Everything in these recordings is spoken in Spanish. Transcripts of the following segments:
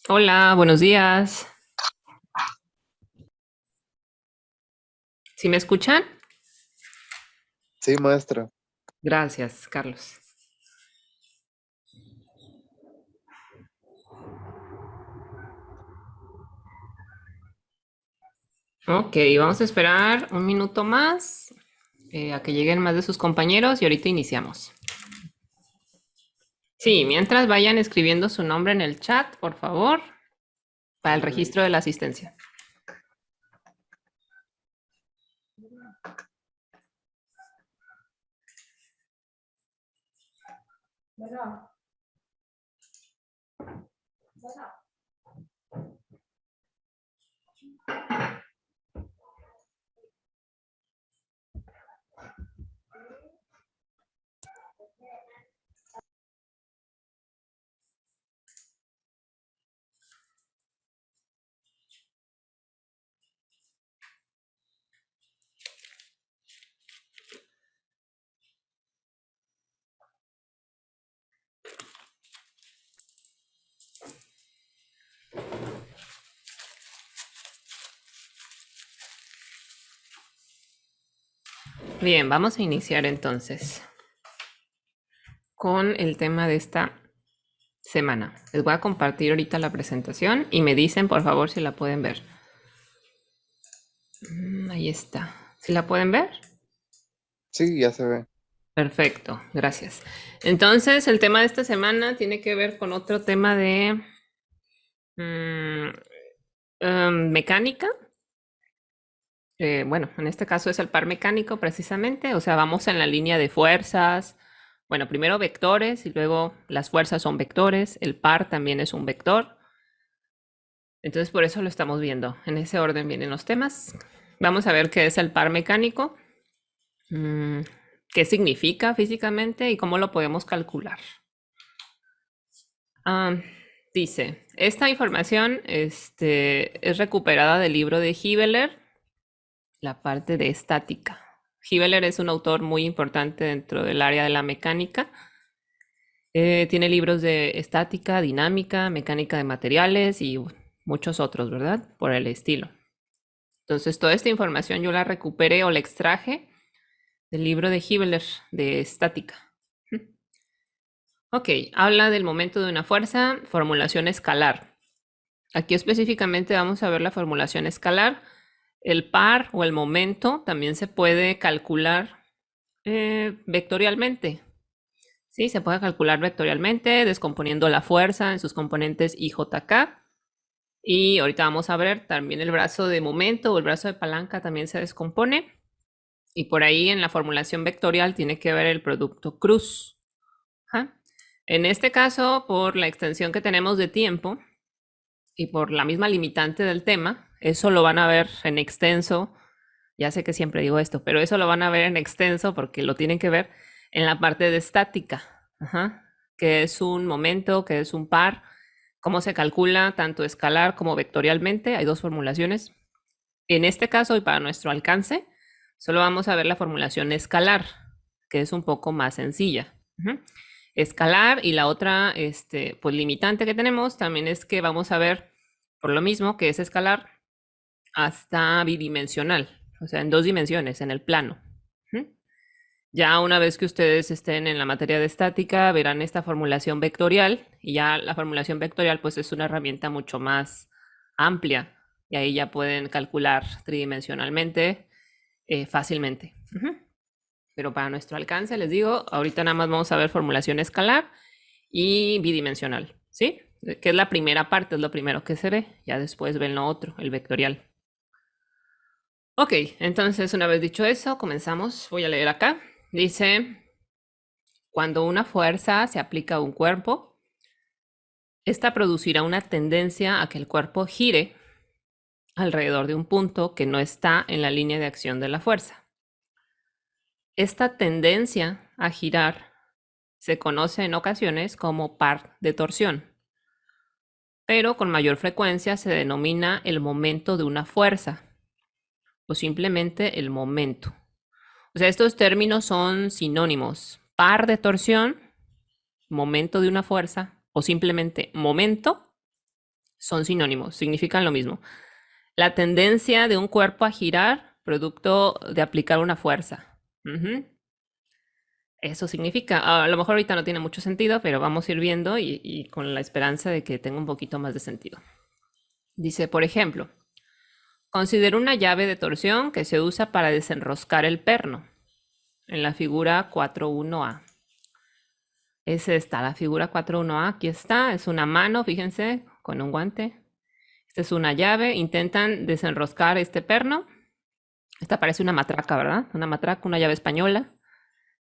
Hola, buenos días. ¿Sí me escuchan? Sí, maestra. Gracias, Carlos. Ok, vamos a esperar un minuto más a que lleguen más de sus compañeros y ahorita iniciamos. Sí, mientras vayan escribiendo su nombre en el chat, por favor, para el registro de la asistencia. Bien, vamos a iniciar entonces con el tema de esta semana. Les voy a compartir ahorita la presentación y me dicen, por favor, si la pueden ver. Ahí está. ¿Sí la pueden ver? Sí, ya se ve. Perfecto, gracias. Entonces, el tema de esta semana tiene que ver con otro tema de mm, mecánica. Bueno, en este caso es el par mecánico precisamente, o sea, vamos en la línea de fuerzas. Bueno, primero vectores y luego las fuerzas son vectores, el par también es un vector. Entonces, por eso lo estamos viendo. En ese orden vienen los temas. Vamos a ver qué es el par mecánico, mm, qué significa físicamente y cómo lo podemos calcular. Ah, dice, esta información es recuperada del libro de Hibeler, la parte de estática. Hibeler es un autor muy importante dentro del área de la mecánica. Tiene libros de estática, dinámica, mecánica de materiales y muchos otros, ¿verdad? Por el estilo. Entonces, toda esta información yo la recuperé o la extraje del libro de Hibeler de estática. Ok, habla del momento de una fuerza, formulación escalar. Aquí específicamente vamos a ver la formulación escalar. El par o el momento también se puede calcular vectorialmente. Sí, se puede calcular vectorialmente, descomponiendo la fuerza en sus componentes I, J, K. Y ahorita vamos a ver también el brazo de momento o el brazo de palanca también se descompone. Y por ahí en la formulación vectorial tiene que ver el producto cruz. Ajá. En este caso, por la extensión que tenemos de tiempo, y por la misma limitante del tema, eso lo van a ver en extenso. Ya sé que siempre digo esto, pero eso lo van a ver en extenso porque lo tienen que ver en la parte de estática, ajá, que es un momento, que es un par, cómo se calcula tanto escalar como vectorialmente. Hay dos formulaciones. En este caso y para nuestro alcance, solo vamos a ver la formulación escalar, que es un poco más sencilla. Ujú. Escalar y la otra, pues limitante que tenemos también es que vamos a ver por lo mismo que es escalar hasta bidimensional, o sea, en dos dimensiones, en el plano. Ujú. Ya una vez que ustedes estén en la materia de estática, verán esta formulación vectorial y ya la formulación vectorial pues es una herramienta mucho más amplia y ahí ya pueden calcular tridimensionalmente fácilmente. Ujú. Pero para nuestro alcance, les digo, ahorita nada más vamos a ver formulación escalar y bidimensional, ¿sí? Que es la primera parte, es lo primero que se ve. Ya después ven lo otro, el vectorial. Ok, entonces una vez dicho eso, comenzamos. Voy a leer acá. Dice, cuando una fuerza se aplica a un cuerpo, esta producirá una tendencia a que el cuerpo gire alrededor de un punto que no está en la línea de acción de la fuerza. Esta tendencia a girar se conoce en ocasiones como par de torsión, pero con mayor frecuencia se denomina el momento de una fuerza o simplemente el momento. O sea, estos términos son sinónimos. Par de torsión, momento de una fuerza o simplemente momento Son sinónimos, significan lo mismo. La tendencia de un cuerpo a girar, producto de aplicar una fuerza. Ujú. Eso significa, a lo mejor ahorita no tiene mucho sentido, pero vamos a ir viendo y con la esperanza de que tenga un poquito más de sentido. Dice, por ejemplo, considera una llave de torsión que se usa para desenroscar el perno en la figura 4.1a. Es esta, la figura 4.1a, aquí está, es una mano, fíjense, con un guante. Esta es una llave, intentan desenroscar este perno. Esta parece una matraca, ¿verdad? Una matraca, una llave española.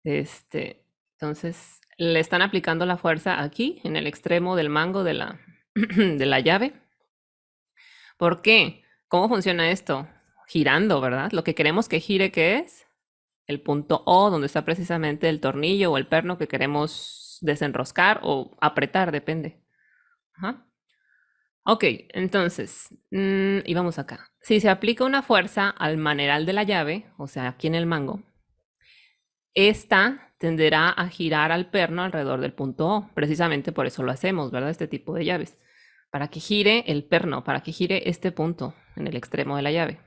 Entonces, le están aplicando la fuerza aquí, en el extremo del mango de la, de la llave. ¿Por qué? ¿Cómo funciona esto? Girando, ¿verdad? Lo que queremos que gire, ¿qué es? El punto O, donde está precisamente el tornillo o el perno que queremos desenroscar o apretar, depende. Ajá. Ok, entonces, y vamos acá. Si se aplica una fuerza al maneral de la llave, o sea, aquí en el mango, esta tenderá a girar al perno alrededor del punto O. Precisamente por eso lo hacemos, ¿verdad? Este tipo de llaves. Para que gire el perno, para que gire este punto en el extremo de la llave.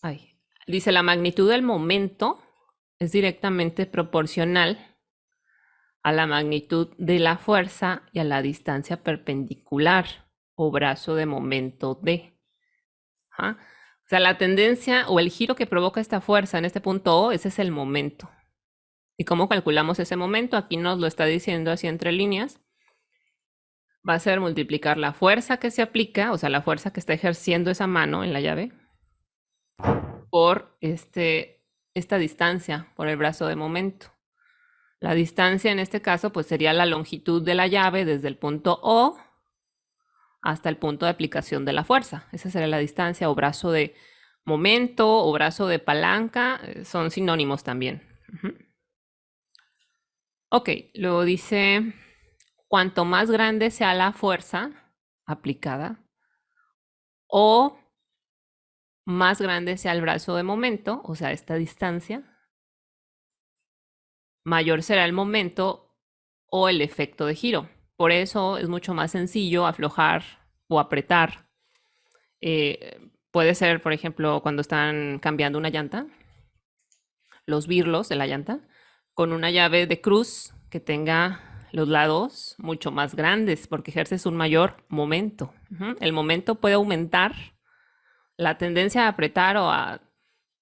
Ay. Dice, la magnitud del momento es directamente proporcional a la magnitud de la fuerza y a la distancia perpendicular o brazo de momento D. Ajá. O sea, la tendencia o el giro que provoca esta fuerza en este punto O, ese es el momento. ¿Y cómo calculamos ese momento? Aquí nos lo está diciendo así entre líneas. Va a ser multiplicar la fuerza que se aplica, o sea, la fuerza que está ejerciendo esa mano en la llave, por esta distancia, por el brazo de momento. La distancia en este caso pues sería la longitud de la llave desde el punto O hasta el punto de aplicación de la fuerza. Esa sería la distancia o brazo de momento o brazo de palanca, son sinónimos también. Ok, luego dice, cuanto más grande sea la fuerza aplicada o más grande sea el brazo de momento, o sea, esta distancia, mayor será el momento o el efecto de giro. Por eso es mucho más sencillo aflojar o apretar. Puede ser, por ejemplo, cuando están cambiando una llanta, los birlos de la llanta, con una llave de cruz que tenga los lados mucho más grandes, porque ejerces un mayor momento. El momento puede aumentar, la tendencia a apretar o a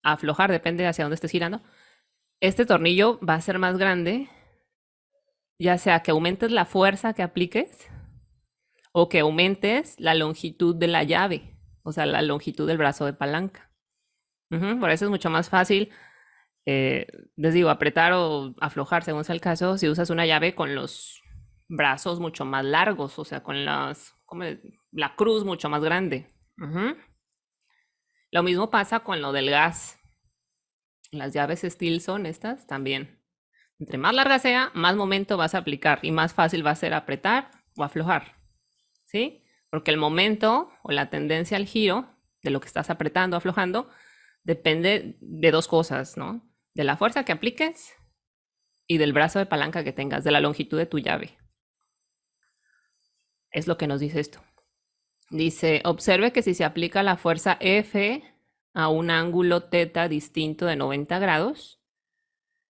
aflojar, depende de hacia dónde estés girando. Este tornillo va a ser más grande, ya sea que aumentes la fuerza que apliques o que aumentes la longitud de la llave, o sea, la longitud del brazo de palanca. Por eso es mucho más fácil, les digo, apretar o aflojar, según sea el caso, si usas una llave con los brazos mucho más largos, o sea, con la cruz mucho más grande. Lo mismo pasa con lo del gas. Las llaves steel son estas también. Entre más larga sea, más momento vas a aplicar y más fácil va a ser apretar o aflojar. ¿Sí? Porque el momento o la tendencia al giro de lo que estás apretando o aflojando depende de dos cosas, ¿no? De la fuerza que apliques y del brazo de palanca que tengas, de la longitud de tu llave. Es lo que nos dice esto. Dice, observe que si se aplica la fuerza F a un ángulo θ distinto de 90 grados,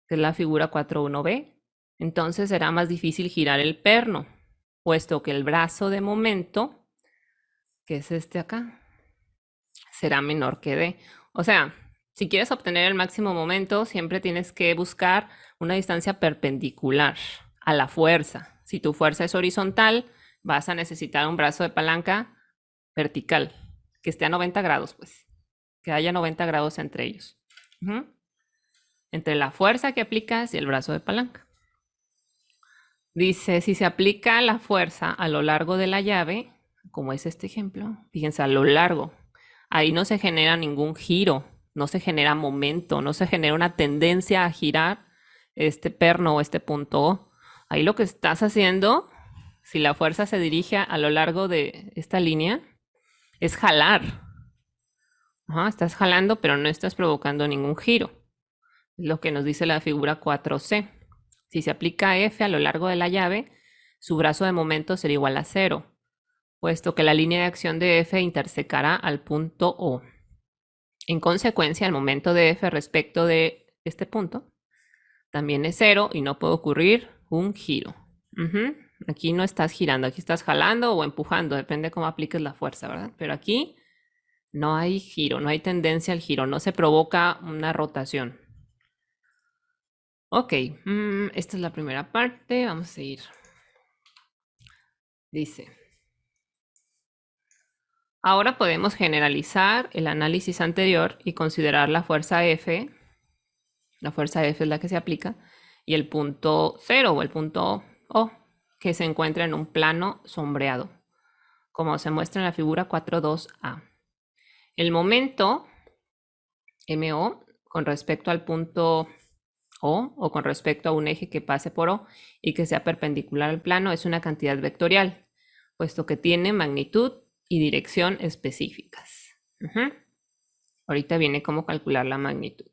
que es la figura 4.1b, entonces será más difícil girar el perno, puesto que el brazo de momento, que es este acá, será menor que D. O sea, si quieres obtener el máximo momento, siempre tienes que buscar una distancia perpendicular a la fuerza. Si tu fuerza es horizontal, vas a necesitar un brazo de palanca vertical, que esté a 90 grados, pues, que haya 90 grados entre ellos. Entre la fuerza que aplicas y el brazo de palanca. Dice, si se aplica la fuerza a lo largo de la llave, como es este ejemplo, fíjense, a lo largo, ahí no se genera ningún giro, no se genera momento, no se genera una tendencia a girar este perno o este punto O. Ahí lo que estás haciendo, si la fuerza se dirige a lo largo de esta línea, es jalar. Estás jalando, pero no estás provocando ningún giro. Es lo que nos dice la figura 4C. Si se aplica F a lo largo de la llave, su brazo de momento será igual a 0. puesto que la línea de acción de F intersecará al punto O. En consecuencia, el momento de F respecto de este punto también es 0 y no puede ocurrir un giro. Aquí no estás girando, aquí estás jalando o empujando, depende de cómo apliques la fuerza, ¿verdad? Pero aquí no hay giro, no hay tendencia al giro, no se provoca una rotación. Ok, esta es la primera parte, vamos a seguir. Dice, ahora podemos generalizar el análisis anterior y considerar la fuerza F. La fuerza F es la que se aplica, y el punto 0 o el punto O, que se encuentra en un plano sombreado, como se muestra en la figura 4.2a. El momento MO con respecto al punto O con respecto a un eje que pase por O y que sea perpendicular al plano es una cantidad vectorial, puesto que tiene magnitud y dirección específicas. Ahorita viene cómo calcular la magnitud.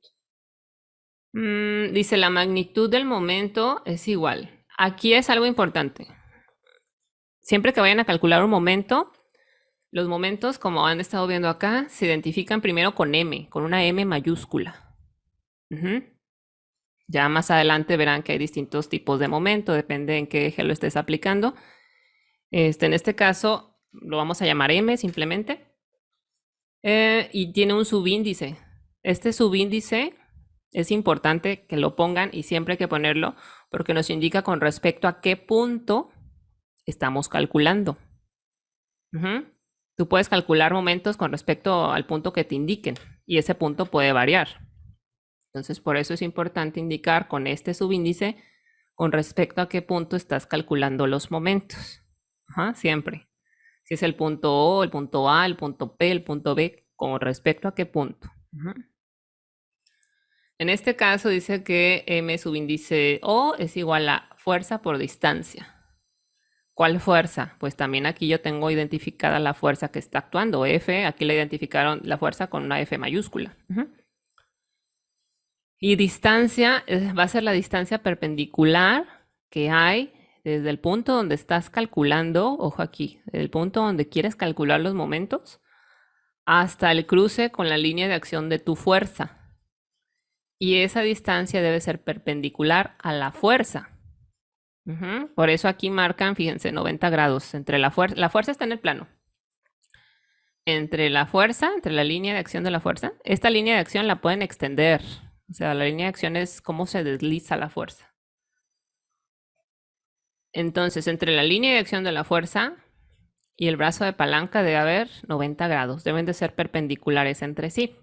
Dice la magnitud del momento es igual. Aquí es algo importante. Siempre que vayan a calcular un momento, los momentos, como han estado viendo acá, se identifican primero con M, con una M mayúscula. Ya más adelante verán que hay distintos tipos de momento, depende en qué eje lo estés aplicando. En este caso lo vamos a llamar M simplemente. Y tiene un subíndice. Este subíndice es importante que lo pongan y siempre hay que ponerlo porque nos indica con respecto a qué punto estamos calculando. Tú puedes calcular momentos con respecto al punto que te indiquen y ese punto puede variar. Entonces, por eso es importante indicar con este subíndice con respecto a qué punto estás calculando los momentos. Siempre. Si es el punto O, el punto A, el punto P, el punto B, con respecto a qué punto. En este caso dice que M subíndice O es igual a fuerza por distancia. ¿Cuál fuerza? Pues también aquí yo tengo identificada la fuerza que está actuando. F, aquí le identificaron la fuerza con una F mayúscula. Y distancia va a ser la distancia perpendicular que hay desde el punto donde estás calculando, ojo aquí, el punto donde quieres calcular los momentos, hasta el cruce con la línea de acción de tu fuerza. Y esa distancia debe ser perpendicular a la fuerza. Por eso aquí marcan, fíjense, 90 grados entre la fuerza. La fuerza está en el plano. Entre la fuerza, entre la línea de acción de la fuerza, esta línea de acción la pueden extender. O sea, la línea de acción es cómo se desliza la fuerza. Entonces, entre la línea de acción de la fuerza y el brazo de palanca debe haber 90 grados. Deben de ser perpendiculares entre sí.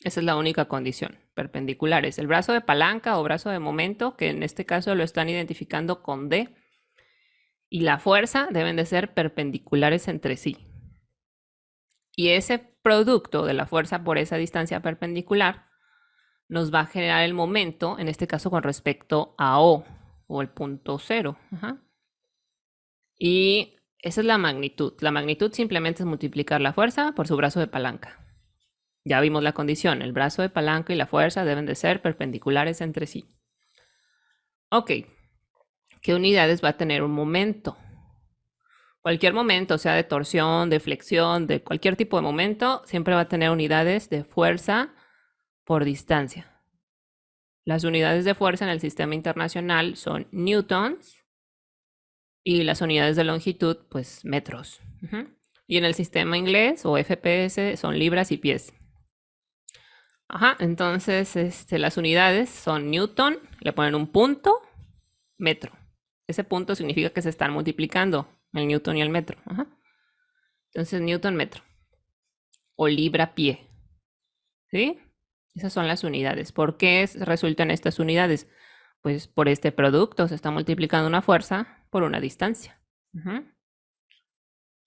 Esa es la única condición, perpendiculares. El brazo de palanca o brazo de momento, que en este caso lo están identificando con D, y la fuerza deben de ser perpendiculares entre sí. Y ese producto de la fuerza por esa distancia perpendicular nos va a generar el momento, en este caso con respecto a O, o el punto 0. Y esa es la magnitud. La magnitud simplemente es multiplicar la fuerza por su brazo de palanca. Ya vimos la condición, el brazo de palanca y la fuerza deben de ser perpendiculares entre sí. Ok, ¿qué unidades va a tener un momento? Cualquier momento, sea de torsión, de flexión, de cualquier tipo de momento, siempre va a tener unidades de fuerza por distancia. Las unidades de fuerza en el sistema internacional son newtons y las unidades de longitud, pues metros. Y en el sistema inglés o FPS son libras y pies. Entonces las unidades son newton, le ponen un punto, metro. Ese punto significa que se están multiplicando el newton y el metro. Entonces newton metro o libra pie. ¿Sí? Esas son las unidades. ¿Por qué resultan estas unidades? Pues por este producto se está multiplicando una fuerza por una distancia.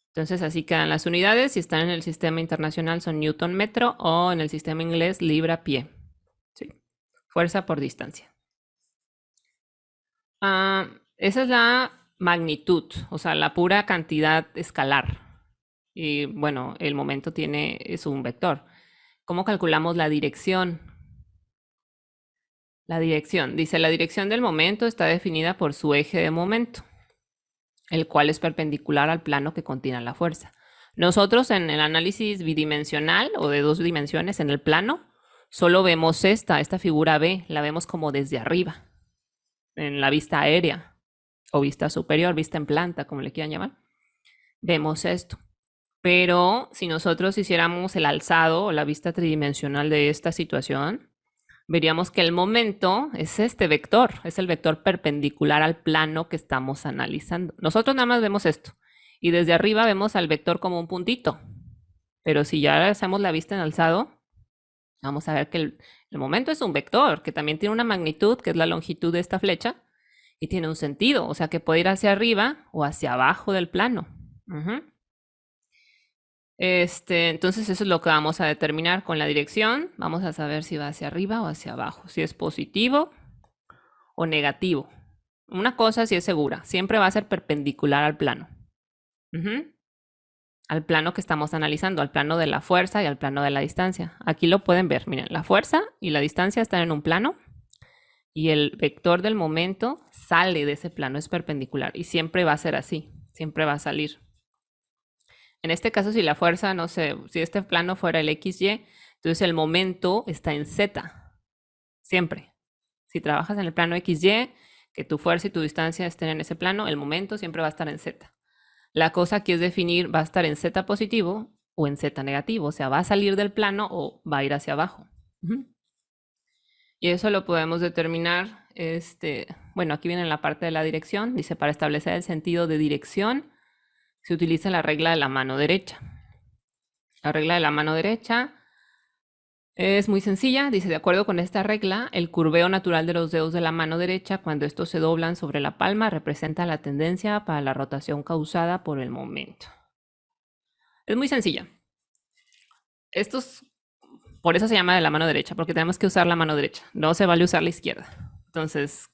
Entonces así quedan las unidades. Si están en el sistema internacional son newton metro o en el sistema inglés libra pie. ¿Sí? Fuerza por distancia. Esa es la magnitud, o sea, la pura cantidad escalar. Y bueno, el momento es un vector. ¿Cómo calculamos la dirección? La dirección. Dice, la dirección del momento está definida por su eje de momento. el cual es perpendicular al plano que contiene la fuerza. Nosotros en el análisis bidimensional o de dos dimensiones en el plano, solo vemos esta figura B, la vemos como desde arriba, en la vista aérea o vista superior, vista en planta, como le quieran llamar. Vemos esto. Pero si nosotros hiciéramos el alzado o la vista tridimensional de esta situación, veríamos que el momento es este vector, es el vector perpendicular al plano que estamos analizando. Nosotros nada más vemos esto y desde arriba vemos al vector como un puntito. Pero si ya hacemos la vista en alzado, vamos a ver que el momento es un vector, que también tiene una magnitud, que es la longitud de esta flecha, y tiene un sentido, o sea que puede ir hacia arriba o hacia abajo del plano. Entonces eso es lo que vamos a determinar con la dirección. Vamos a saber si va hacia arriba o hacia abajo, si es positivo o negativo. Una cosa sí es segura, siempre va a ser perpendicular al plano. Al plano que estamos analizando, al plano de la fuerza y al plano de la distancia. Aquí lo pueden ver, miren, la fuerza y la distancia están en un plano y el vector del momento sale de ese plano, es perpendicular y siempre va a ser así, siempre va a salir. En este caso, si la fuerza, no sé, si este plano fuera el XY, entonces el momento está en Z, siempre. Si trabajas en el plano XY, que tu fuerza y tu distancia estén en ese plano, el momento siempre va a estar en Z. La cosa aquí es definir, va a estar en Z positivo o en Z negativo, o sea, va a salir del plano o va a ir hacia abajo. Y eso lo podemos determinar, bueno, aquí viene la parte de la dirección, dice, para establecer el sentido de dirección, se utiliza la regla de la mano derecha. La regla de la mano derecha es muy sencilla, dice, de acuerdo con esta regla, el curveo natural de los dedos de la mano derecha cuando estos se doblan sobre la palma representa la tendencia para la rotación causada por el momento. Es muy sencilla. Por eso se llama de la mano derecha, porque tenemos que usar la mano derecha, no se vale usar la izquierda. Entonces,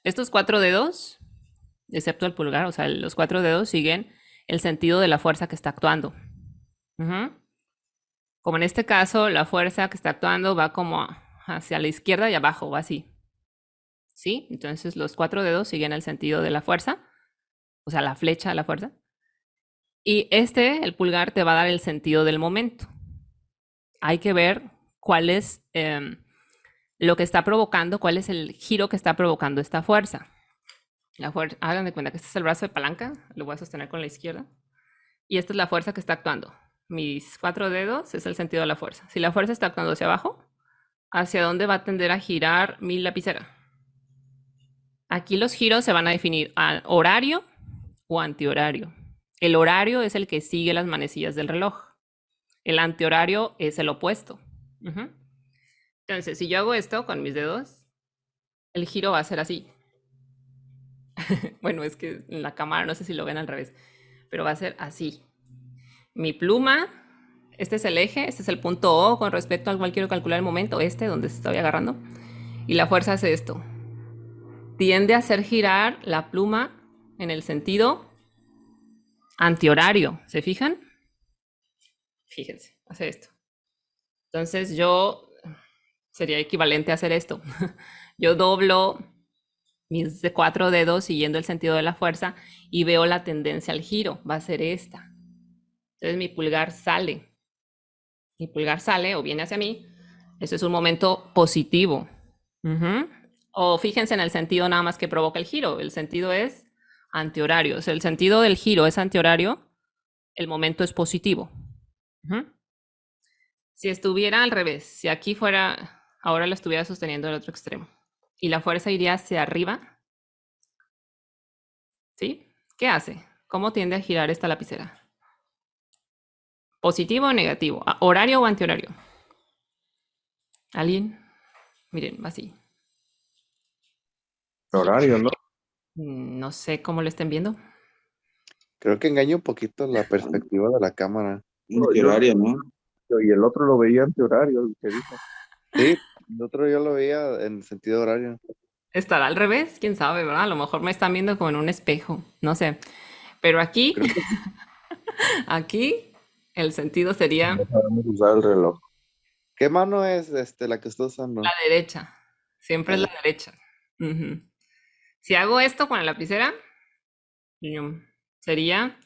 estos 4 dedos, excepto el pulgar, o sea, los 4 dedos siguen el sentido de la fuerza que está actuando. Como en este caso, la fuerza que está actuando va como hacia la izquierda y abajo, va así. ¿Sí? Entonces los 4 dedos siguen el sentido de la fuerza, o sea, la flecha de la fuerza. Y el pulgar, te va a dar el sentido del momento. Hay que ver cuál es lo que está provocando, cuál es el giro que está provocando esta fuerza. Hagan de cuenta que este es el brazo de palanca, lo voy a sostener con la izquierda. Y esta es la fuerza que está actuando. Mis 4 dedos es el sentido de la fuerza. Si la fuerza está actuando hacia abajo, ¿hacia dónde va a tender a girar mi lapicera? Aquí los giros se van a definir a horario o antihorario. El horario es el que sigue las manecillas del reloj. El antihorario es el opuesto. Entonces, si yo hago esto con mis dedos, el giro va a ser así. Bueno, es que en la cámara no sé si lo ven al revés, pero va a ser así. Mi pluma, este es el eje, este es el punto O con respecto al cual quiero calcular el momento, donde estoy agarrando. Y la fuerza hace esto. Tiende a hacer girar la pluma en el sentido antihorario. ¿Se fijan? Fíjense, hace esto. Entonces sería equivalente a hacer esto. Yo doblo mis 4 dedos siguiendo el sentido de la fuerza y veo la tendencia al giro. Va a ser esta. Entonces mi pulgar sale. Mi pulgar sale o viene hacia mí. Eso es un momento positivo. O fíjense en el sentido nada más que provoca el giro. El sentido es antihorario. O sea, el sentido del giro es antihorario. El momento es positivo. Si estuviera al revés, si aquí fuera, ahora lo estuviera sosteniendo el otro extremo y la fuerza iría hacia arriba, ¿sí? ¿Qué hace? ¿Cómo tiende a girar esta lapicera? ¿Positivo o negativo? ¿Horario o antihorario? ¿Alguien? Miren, va así. Horario, ¿no? No sé cómo lo estén viendo. Creo que engaña un poquito la perspectiva de la cámara. Horario, ¿no? Y el otro lo veía antihorario, el que dijo. Sí, el otro yo lo veía en sentido horario. ¿Estará al revés? ¿Quién sabe, verdad? A lo mejor me están viendo como en un espejo, no sé. Pero aquí, Creo que aquí, el sentido sería No sabemos usar el reloj. ¿qué mano es la que está usando? la derecha. Siempre es la derecha. Si hago esto con la lapicera, sería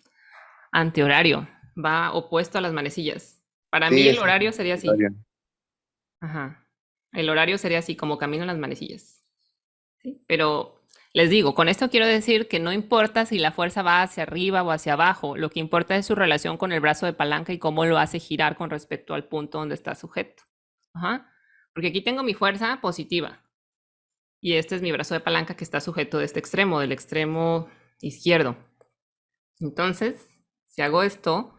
antihorario, va opuesto a las manecillas. Para mí Sí, el es horario sería así. horario. Ajá. El horario sería así, como caminan las manecillas. ¿Sí? Pero les digo, con esto quiero decir que no importa si la fuerza va hacia arriba o hacia abajo, lo que importa es su relación con el brazo de palanca y cómo lo hace girar con respecto al punto donde está sujeto. Ajá. Porque aquí tengo mi fuerza positiva y este es mi brazo de palanca que está sujeto de este extremo, del extremo izquierdo. Entonces, si hago esto,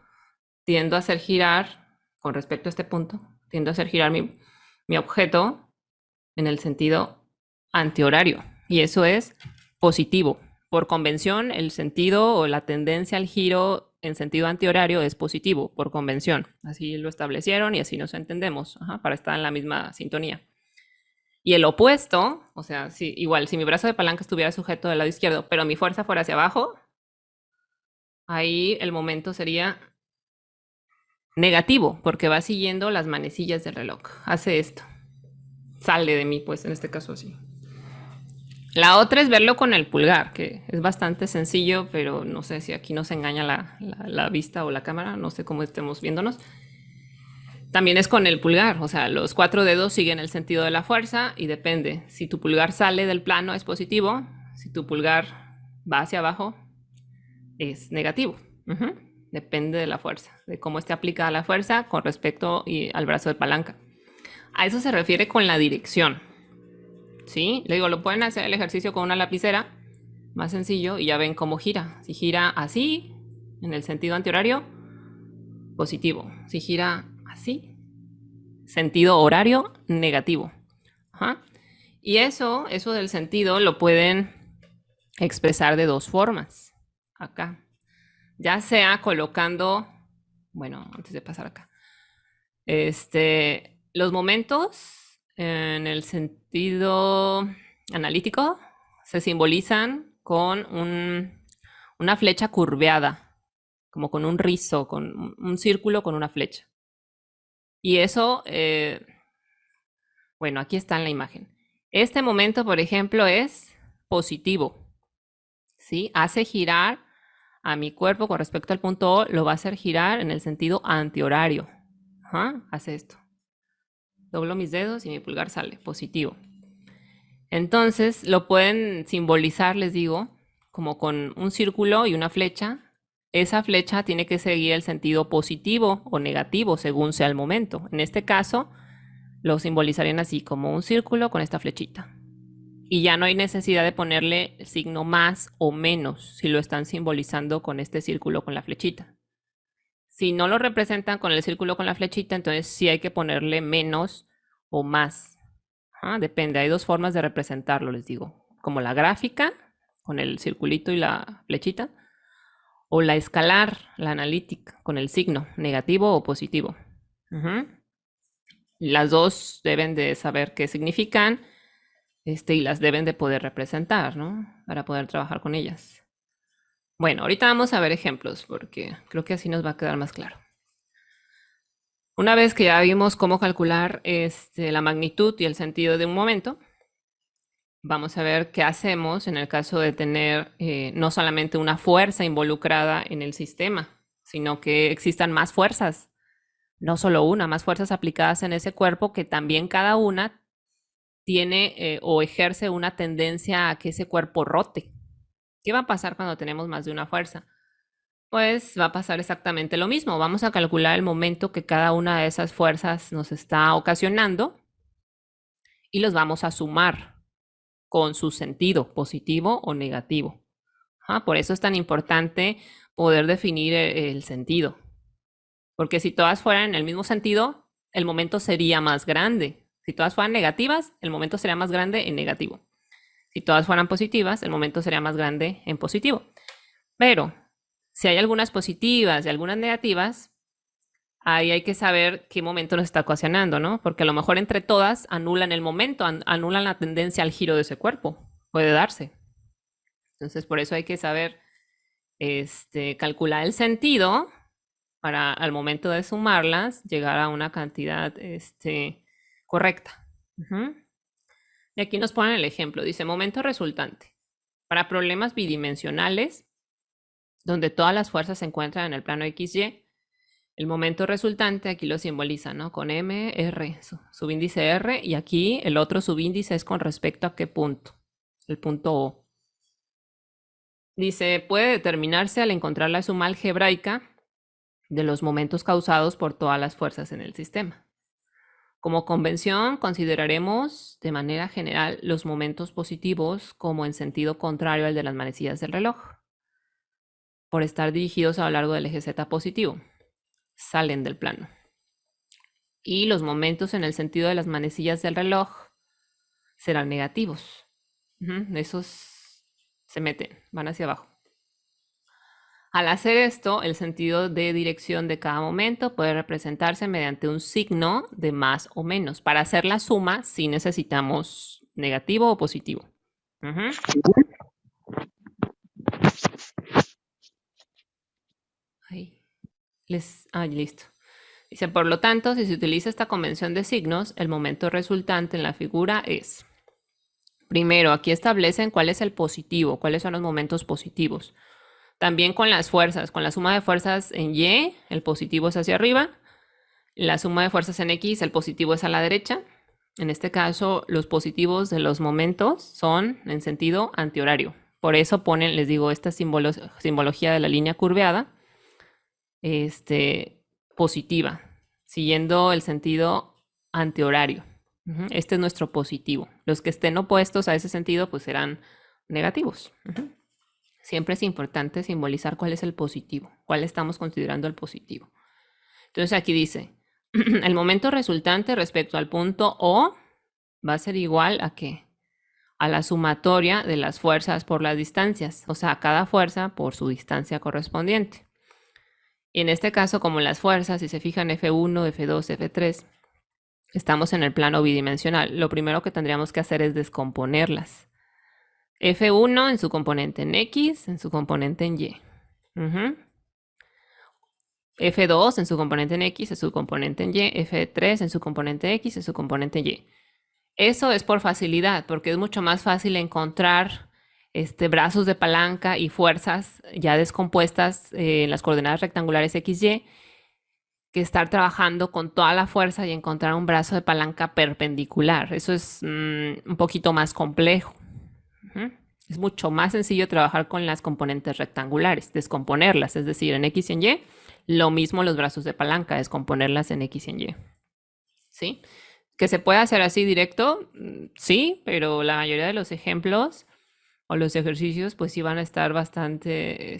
tiendo a hacer girar, con respecto a este punto, tiendo a hacer girar mi objeto en el sentido antihorario. Y eso es positivo. Por convención, el sentido o la tendencia al giro en sentido antihorario es positivo, por convención. Así lo establecieron y así nos entendemos, para estar en la misma sintonía. Y el opuesto, o sea, si, igual, si mi brazo de palanca estuviera sujeto del lado izquierdo, pero mi fuerza fuera hacia abajo, ahí el momento sería negativo, porque va siguiendo las manecillas del reloj. Hace esto. Sale de mí, pues, en este caso así. La otra es verlo con el pulgar, que es bastante sencillo, pero no sé si aquí nos engaña la vista o la cámara, no sé cómo estemos viéndonos. También es con el pulgar, o sea, los 4 dedos siguen el sentido de la fuerza y depende. Si tu pulgar sale del plano es positivo, si tu pulgar va hacia abajo es negativo. Depende de la fuerza, de cómo esté aplicada la fuerza con respecto al brazo de palanca. A eso se refiere con la dirección. ¿Sí? Le digo, lo pueden hacer el ejercicio con una lapicera, más sencillo, y ya ven cómo gira. Si gira así, en el sentido antihorario, positivo. Si gira así, sentido horario, negativo. Ajá. Y eso del sentido lo pueden expresar de dos formas. Acá. Ya sea colocando, bueno, antes de pasar acá, los momentos en el sentido analítico se simbolizan con una flecha curveada, como con un rizo, con un círculo con una flecha. Y eso, bueno, aquí está en la imagen. Este momento, por ejemplo, es positivo, ¿sí? Hace girar a mi cuerpo con respecto al punto O, lo va a hacer girar en el sentido antihorario. Hace esto. Doblo mis dedos y mi pulgar sale, positivo. Entonces lo pueden simbolizar, les digo, como con un círculo y una flecha. Esa flecha tiene que seguir el sentido positivo o negativo según sea el momento. En este caso, lo simbolizarían así, como un círculo con esta flechita. Y ya no hay necesidad de ponerle el signo más o menos si lo están simbolizando con este círculo con la flechita. Si no lo representan con el círculo con la flechita, entonces sí hay que ponerle menos o más. Depende, hay dos formas de representarlo, les digo. Como la gráfica, con el circulito y la flechita, o la escalar, la analítica, con el signo negativo o positivo. Las dos deben de saber qué significan y las deben de poder representar, ¿no? Para poder trabajar con ellas. Bueno, ahorita vamos a ver ejemplos porque creo que así nos va a quedar más claro. Una vez que ya vimos cómo calcular la magnitud y el sentido de un momento, vamos a ver qué hacemos en el caso de tener no solamente una fuerza involucrada en el sistema, sino que existan más fuerzas, no solo una, más fuerzas aplicadas en ese cuerpo que también cada una tiene o ejerce una tendencia a que ese cuerpo rote. ¿Qué va a pasar cuando tenemos más de una fuerza? Pues va a pasar exactamente lo mismo. Vamos a calcular el momento que cada una de esas fuerzas nos está ocasionando y los vamos a sumar con su sentido, positivo o negativo. Por eso es tan importante poder definir el sentido. Porque si todas fueran en el mismo sentido, el momento sería más grande. Si todas fueran negativas, el momento sería más grande en negativo. Si todas fueran positivas, el momento sería más grande en positivo. Pero si hay algunas positivas y algunas negativas, ahí hay que saber qué momento nos está ocasionando, ¿no? Porque a lo mejor entre todas anulan el momento, anulan la tendencia al giro de ese cuerpo. Puede darse. Entonces, por eso hay que saber calcular el sentido para al momento de sumarlas llegar a una cantidad correcta. Y aquí nos ponen el ejemplo. Dice, momento resultante. Para problemas bidimensionales, donde todas las fuerzas se encuentran en el plano XY. El momento resultante aquí lo simboliza, ¿no? Con M, R, subíndice R, y aquí el otro subíndice es con respecto a qué punto, el punto O. Dice, puede determinarse al encontrar la suma algebraica de los momentos causados por todas las fuerzas en el sistema. Como convención, consideraremos de manera general los momentos positivos como en sentido contrario al de las manecillas del reloj, por estar dirigidos a lo largo del eje Z positivo. Salen del plano. Y los momentos en el sentido de las manecillas del reloj serán negativos. Esos se meten, van hacia abajo. Al hacer esto, el sentido de dirección de cada momento puede representarse mediante un signo de más o menos. Para hacer la suma, sí necesitamos negativo o positivo. Ahí. Listo. Dice, por lo tanto, si se utiliza esta convención de signos, el momento resultante en la figura es, primero, aquí establecen cuál es el positivo, cuáles son los momentos positivos. También con las fuerzas, con la suma de fuerzas en Y, el positivo es hacia arriba. La suma de fuerzas en X, el positivo es a la derecha. En este caso, los positivos de los momentos son en sentido antihorario. Por eso ponen, les digo, esta simbología de la línea curveada, positiva, siguiendo el sentido antihorario. Este es nuestro positivo. Los que estén opuestos a ese sentido, pues serán negativos. Siempre es importante simbolizar cuál es el positivo, cuál estamos considerando el positivo. Entonces aquí dice, el momento resultante respecto al punto O va a ser igual a ¿qué? A la sumatoria de las fuerzas por las distancias, o sea, cada fuerza por su distancia correspondiente. Y en este caso, como las fuerzas, si se fijan F1, F2, F3, estamos en el plano bidimensional. Lo primero que tendríamos que hacer es descomponerlas. F1 en su componente en X, en su componente en Y. F2 en su componente en X, en su componente en Y. F3 en su componente X, en su componente en Y. Eso es por facilidad, porque es mucho más fácil encontrar brazos de palanca y fuerzas ya descompuestas en las coordenadas rectangulares XY, que estar trabajando con toda la fuerza y encontrar un brazo de palanca perpendicular. Eso es un poquito más complejo. Es mucho más sencillo trabajar con las componentes rectangulares, descomponerlas, es decir, en X y en Y. Lo mismo los brazos de palanca, descomponerlas en X y en Y. ¿Sí? ¿Que se puede hacer así directo? Sí, pero la mayoría de los ejemplos o los ejercicios pues sí van a estar bastante,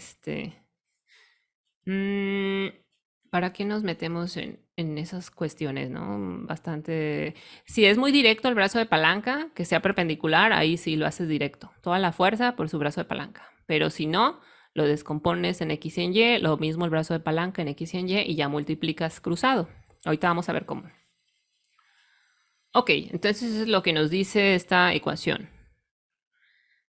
¿para qué nos metemos en esas cuestiones, no? Bastante... Si es muy directo el brazo de palanca, que sea perpendicular, ahí sí lo haces directo. Toda la fuerza por su brazo de palanca. Pero si no, lo descompones en X y en Y, lo mismo el brazo de palanca en X y en Y ya multiplicas cruzado. Ahorita vamos a ver cómo. Ok, entonces es lo que nos dice esta ecuación.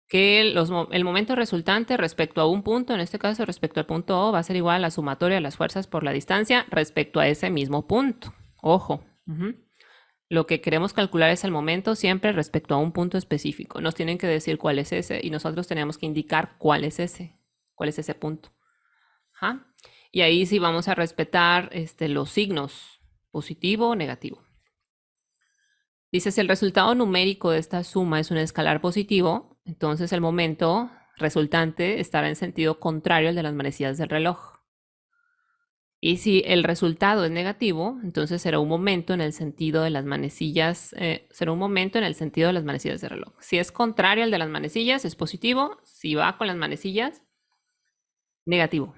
Que el momento resultante respecto a un punto, en este caso respecto al punto O, va a ser igual a la sumatoria de las fuerzas por la distancia respecto a ese mismo punto. Ojo. Lo que queremos calcular es el momento siempre respecto a un punto específico. Nos tienen que decir cuál es ese y nosotros tenemos que indicar cuál es ese punto. Y ahí sí vamos a respetar los signos positivo o negativo. Dice, si el resultado numérico de esta suma es un escalar positivo, entonces el momento resultante estará en sentido contrario al de las manecillas del reloj. Y si el resultado es negativo, entonces será un momento en el sentido de las manecillas, del reloj. Si es contrario al de las manecillas, es positivo. Si va con las manecillas, negativo.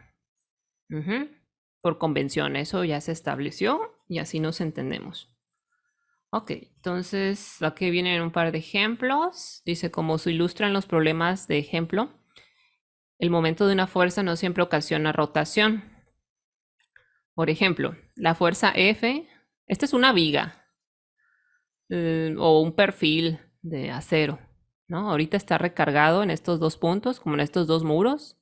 Por convención, eso ya se estableció y así nos entendemos. Ok, entonces aquí vienen un par de ejemplos. Dice, como se ilustran los problemas de ejemplo, el momento de una fuerza no siempre ocasiona rotación. Por ejemplo, la fuerza F, esta es una viga o un perfil de acero, ¿no? Ahorita está recargado en estos dos puntos, como en estos dos muros.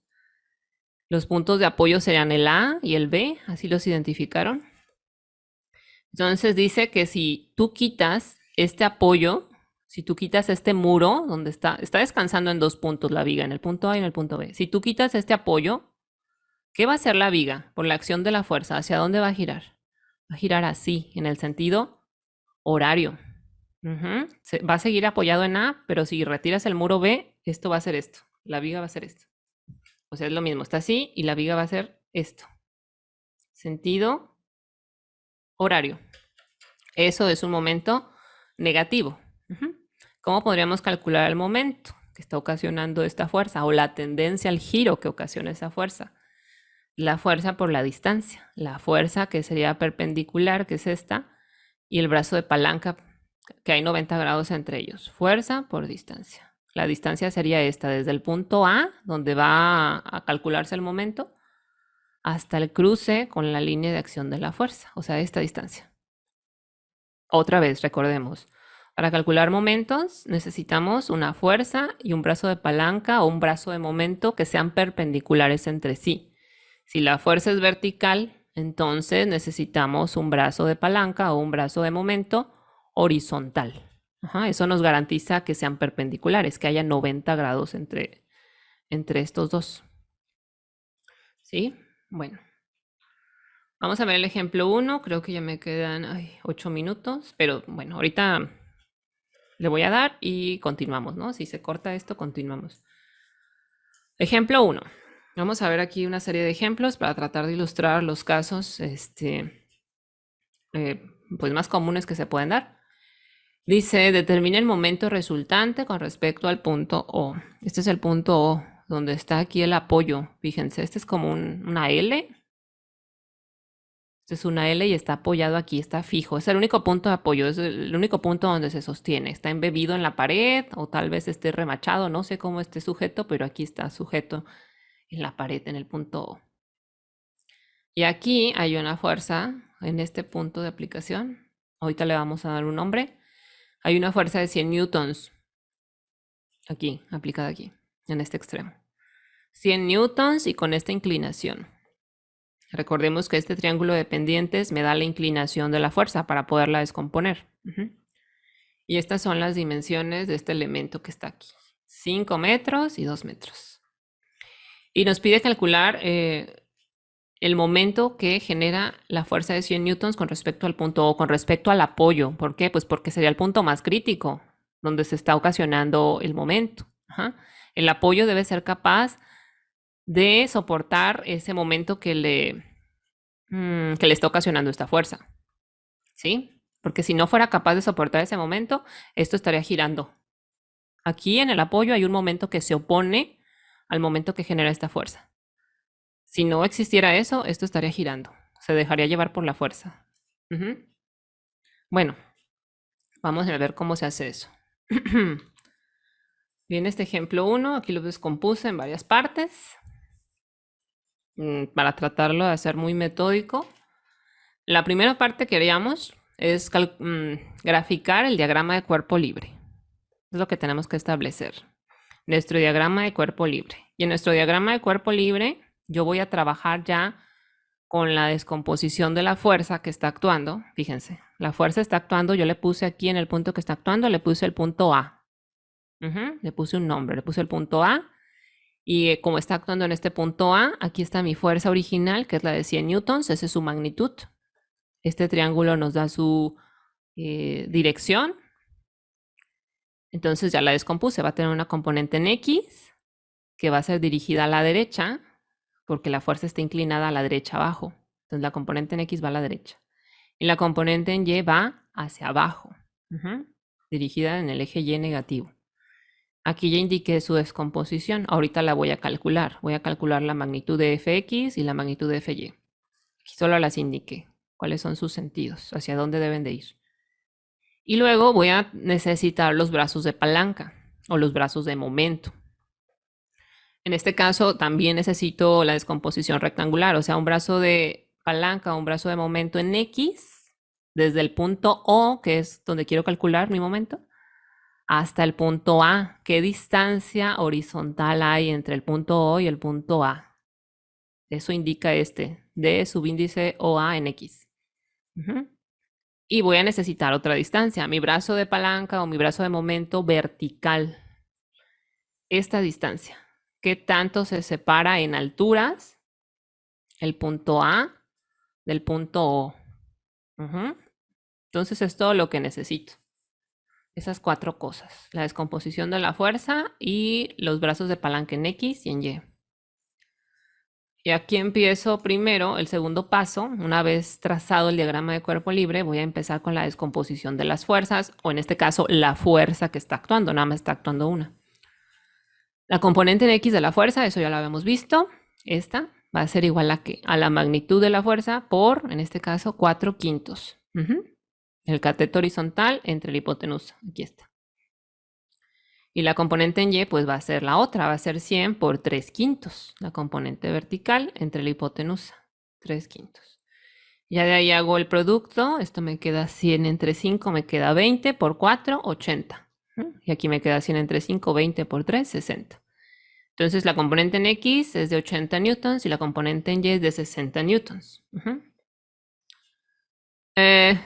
Los puntos de apoyo serían el A y el B, así los identificaron. Entonces dice que si tú quitas este apoyo, si tú quitas este muro donde está descansando en dos puntos la viga, en el punto A y en el punto B. Si tú quitas este apoyo, ¿Qué va a hacer la viga por la acción de la fuerza? ¿Hacia dónde va a girar? Va a girar así, en el sentido horario. Va a seguir apoyado en A, pero si retiras el muro B, esto va a ser esto. La viga va a ser esto. O sea, es lo mismo. Está así y la viga va a ser esto. Sentido horario. Eso es un momento negativo. ¿Cómo podríamos calcular el momento que está ocasionando esta fuerza o la tendencia al giro que ocasiona esa fuerza? La fuerza por la distancia. La fuerza que sería perpendicular, que es esta, y el brazo de palanca, que hay 90 grados entre ellos. Fuerza por distancia. La distancia sería esta, desde el punto A, donde va a calcularse el momento, hasta el cruce con la línea de acción de la fuerza, o sea, esta distancia. Otra vez, recordemos, para calcular momentos necesitamos una fuerza y un brazo de palanca o un brazo de momento que sean perpendiculares entre sí. Si la fuerza es vertical, entonces necesitamos un brazo de palanca o un brazo de momento horizontal. Eso nos garantiza que sean perpendiculares, que haya 90 grados entre estos dos. ¿Sí? Bueno. Vamos a ver el ejemplo 1. Creo que ya me quedan 8 minutos. Pero bueno, ahorita le voy a dar y continuamos, ¿no? Si se corta esto, continuamos. Ejemplo 1. Vamos a ver aquí una serie de ejemplos para tratar de ilustrar los casos pues más comunes que se pueden dar. Dice, determina el momento resultante con respecto al punto O. Este es el punto O, donde está aquí el apoyo. Fíjense, este es como una L. Este es una L y está apoyado aquí, está fijo. Es el único punto de apoyo, es el único punto donde se sostiene. Está embebido en la pared o tal vez esté remachado, no sé cómo esté sujeto, pero aquí está sujeto en la pared, en el punto O. Y aquí hay una fuerza en este punto de aplicación. Ahorita le vamos a dar un nombre. Hay una fuerza de 100 newtons. Aquí, aplicada aquí, en este extremo. 100 newtons y con esta inclinación. Recordemos que este triángulo de pendientes me da la inclinación de la fuerza para poderla descomponer. Y estas son las dimensiones de este elemento que está aquí. 5 metros y 2 metros. Y nos pide calcular el momento que genera la fuerza de 100 newtons con respecto al punto O, con respecto al apoyo. ¿Por qué? Pues porque sería el punto más crítico donde se está ocasionando el momento. El apoyo debe ser capaz de soportar ese momento que le está ocasionando esta fuerza. ¿Sí? Porque si no fuera capaz de soportar ese momento, esto estaría girando. Aquí en el apoyo hay un momento que se opone al momento que genera esta fuerza. Si no existiera eso, esto estaría girando. Se dejaría llevar por la fuerza. Bueno, vamos a ver cómo se hace eso. Bien, este ejemplo 1, aquí lo descompuse en varias partes para tratarlo de hacer muy metódico. La primera parte que haríamos es graficar el diagrama de cuerpo libre. Es lo que tenemos que establecer. Nuestro diagrama de cuerpo libre. Y en nuestro diagrama de cuerpo libre, yo voy a trabajar ya con la descomposición de la fuerza que está actuando. Fíjense, la fuerza está actuando, yo le puse aquí en el punto que está actuando, le puse el punto A. Le puse un nombre, le puse el punto A. Y como está actuando en este punto A, aquí está mi fuerza original, que es la de 100 newtons, esa es su magnitud. Este triángulo nos da su dirección. Entonces ya la descompuse, va a tener una componente en X, que va a ser dirigida a la derecha, porque la fuerza está inclinada a la derecha abajo. Entonces la componente en X va a la derecha. Y la componente en Y va hacia abajo, dirigida en el eje Y negativo. Aquí ya indiqué su descomposición. Ahorita la voy a calcular. Voy a calcular la magnitud de Fx y la magnitud de Fy. Aquí solo las indiqué. ¿Cuáles son sus sentidos? ¿Hacia dónde deben de ir? Y luego voy a necesitar los brazos de palanca o los brazos de momento. En este caso también necesito la descomposición rectangular, o sea, un brazo de palanca o un brazo de momento en X, desde el punto O, que es donde quiero calcular mi momento, hasta el punto A. ¿Qué distancia horizontal hay entre el punto O y el punto A? Eso indica D subíndice OA en X. Y voy a necesitar otra distancia, mi brazo de palanca o mi brazo de momento vertical. Esta distancia. ¿Qué tanto se separa en alturas el punto A del punto O. Entonces es todo lo que necesito. Esas 4 cosas. La descomposición de la fuerza y los brazos de palanca en X y en Y. Y aquí empiezo primero el segundo paso. Una vez trazado el diagrama de cuerpo libre, voy a empezar con la descomposición de las fuerzas, o en este caso, la fuerza que está actuando. Nada más está actuando una. La componente en X de la fuerza, eso ya lo habíamos visto. Esta va a ser igual a la magnitud de la fuerza por, en este caso, 4/5. El cateto horizontal entre la hipotenusa. Aquí está. Y la componente en Y, pues va a ser la otra, va a ser 100 por 3/5. La componente vertical entre la hipotenusa. 3/5. Ya de ahí hago el producto. Esto me queda 100 entre 5, me queda 20 por 4, 80. Y aquí me queda 100 entre 5, 20 por 3, 60. Entonces la componente en X es de 80 newtons y la componente en Y es de 60 newtons.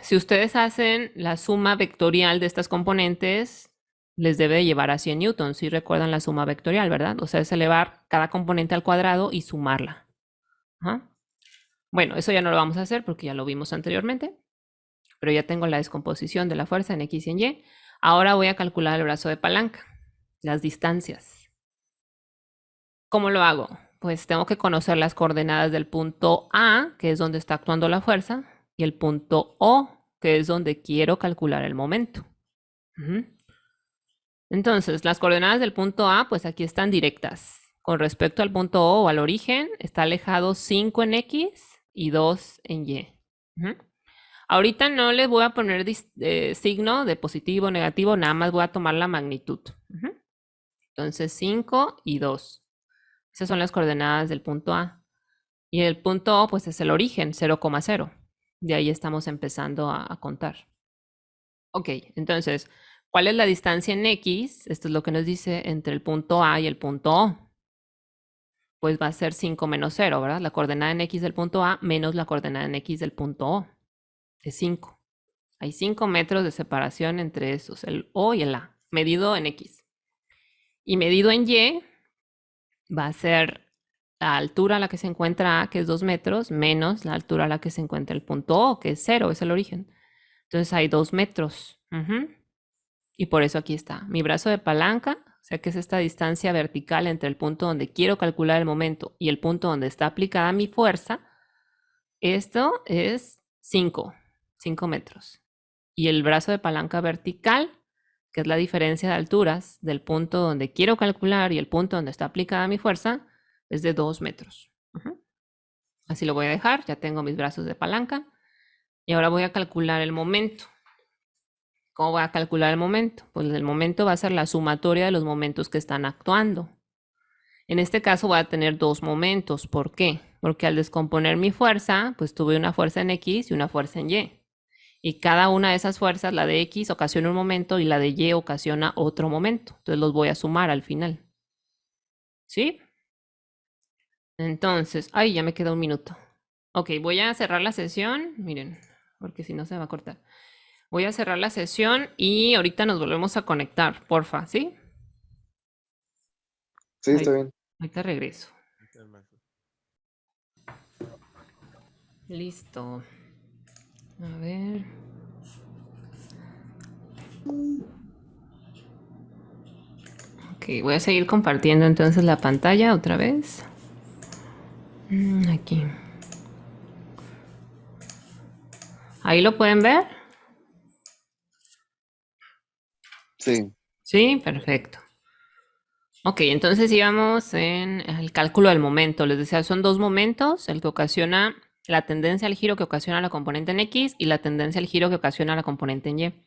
Si ustedes hacen la suma vectorial de estas componentes, les debe llevar a 100 newtons. Si recuerdan la suma vectorial, ¿verdad? O sea, es elevar cada componente al cuadrado y sumarla. Bueno, eso ya no lo vamos a hacer porque ya lo vimos anteriormente. Pero ya tengo la descomposición de la fuerza en X y en Y. Ahora voy a calcular el brazo de palanca, las distancias. ¿Cómo lo hago? Pues tengo que conocer las coordenadas del punto A, que es donde está actuando la fuerza, y el punto O, que es donde quiero calcular el momento. Entonces, las coordenadas del punto A, pues aquí están directas. Con respecto al punto O o al origen, está alejado 5 en X y 2 en Y. Ahorita no le voy a poner signo de positivo o negativo, nada más voy a tomar la magnitud. Entonces, 5 y 2. Esas son las coordenadas del punto A. Y el punto O, pues es el origen, 0,0. De ahí estamos empezando a contar. Ok, entonces, ¿cuál es la distancia en X? Esto es lo que nos dice entre el punto A y el punto O. Pues va a ser 5 menos 0, ¿verdad? La coordenada en X del punto A menos la coordenada en X del punto O. Es 5. Hay 5 metros de separación entre esos, el O y el A, medido en X. Y medido en Y va a ser la altura a la que se encuentra A, que es 2 metros, menos la altura a la que se encuentra el punto O, que es 0, es el origen. Entonces hay 2 metros. Y por eso aquí está mi brazo de palanca, o sea que es esta distancia vertical entre el punto donde quiero calcular el momento y el punto donde está aplicada mi fuerza. Esto es 5 metros. Y el brazo de palanca vertical, que es la diferencia de alturas del punto donde quiero calcular y el punto donde está aplicada mi fuerza, es de 2 metros. Así lo voy a dejar, ya tengo mis brazos de palanca. Y ahora voy a calcular el momento. ¿Cómo voy a calcular el momento? Pues el momento va a ser la sumatoria de los momentos que están actuando. En este caso voy a tener 2 momentos. ¿Por qué? Porque al descomponer mi fuerza, pues tuve una fuerza en X y una fuerza en Y. Y cada una de esas fuerzas, la de X ocasiona un momento y la de Y ocasiona otro momento. Entonces los voy a sumar al final. ¿Sí? Entonces, ay, ya me queda un minuto. Ok, voy a cerrar la sesión. Miren, porque si no se va a cortar. Voy a cerrar la sesión y ahorita nos volvemos a conectar, porfa, ¿sí? Sí, está bien. Ahorita regreso. Listo. A ver. Ok, voy a seguir compartiendo entonces la pantalla otra vez. Aquí. ¿Ahí lo pueden ver? Sí. Sí, perfecto. Ok, entonces íbamos en el cálculo del momento. Les decía, son 2 momentos, el que ocasiona la tendencia al giro que ocasiona la componente en X y la tendencia al giro que ocasiona la componente en Y.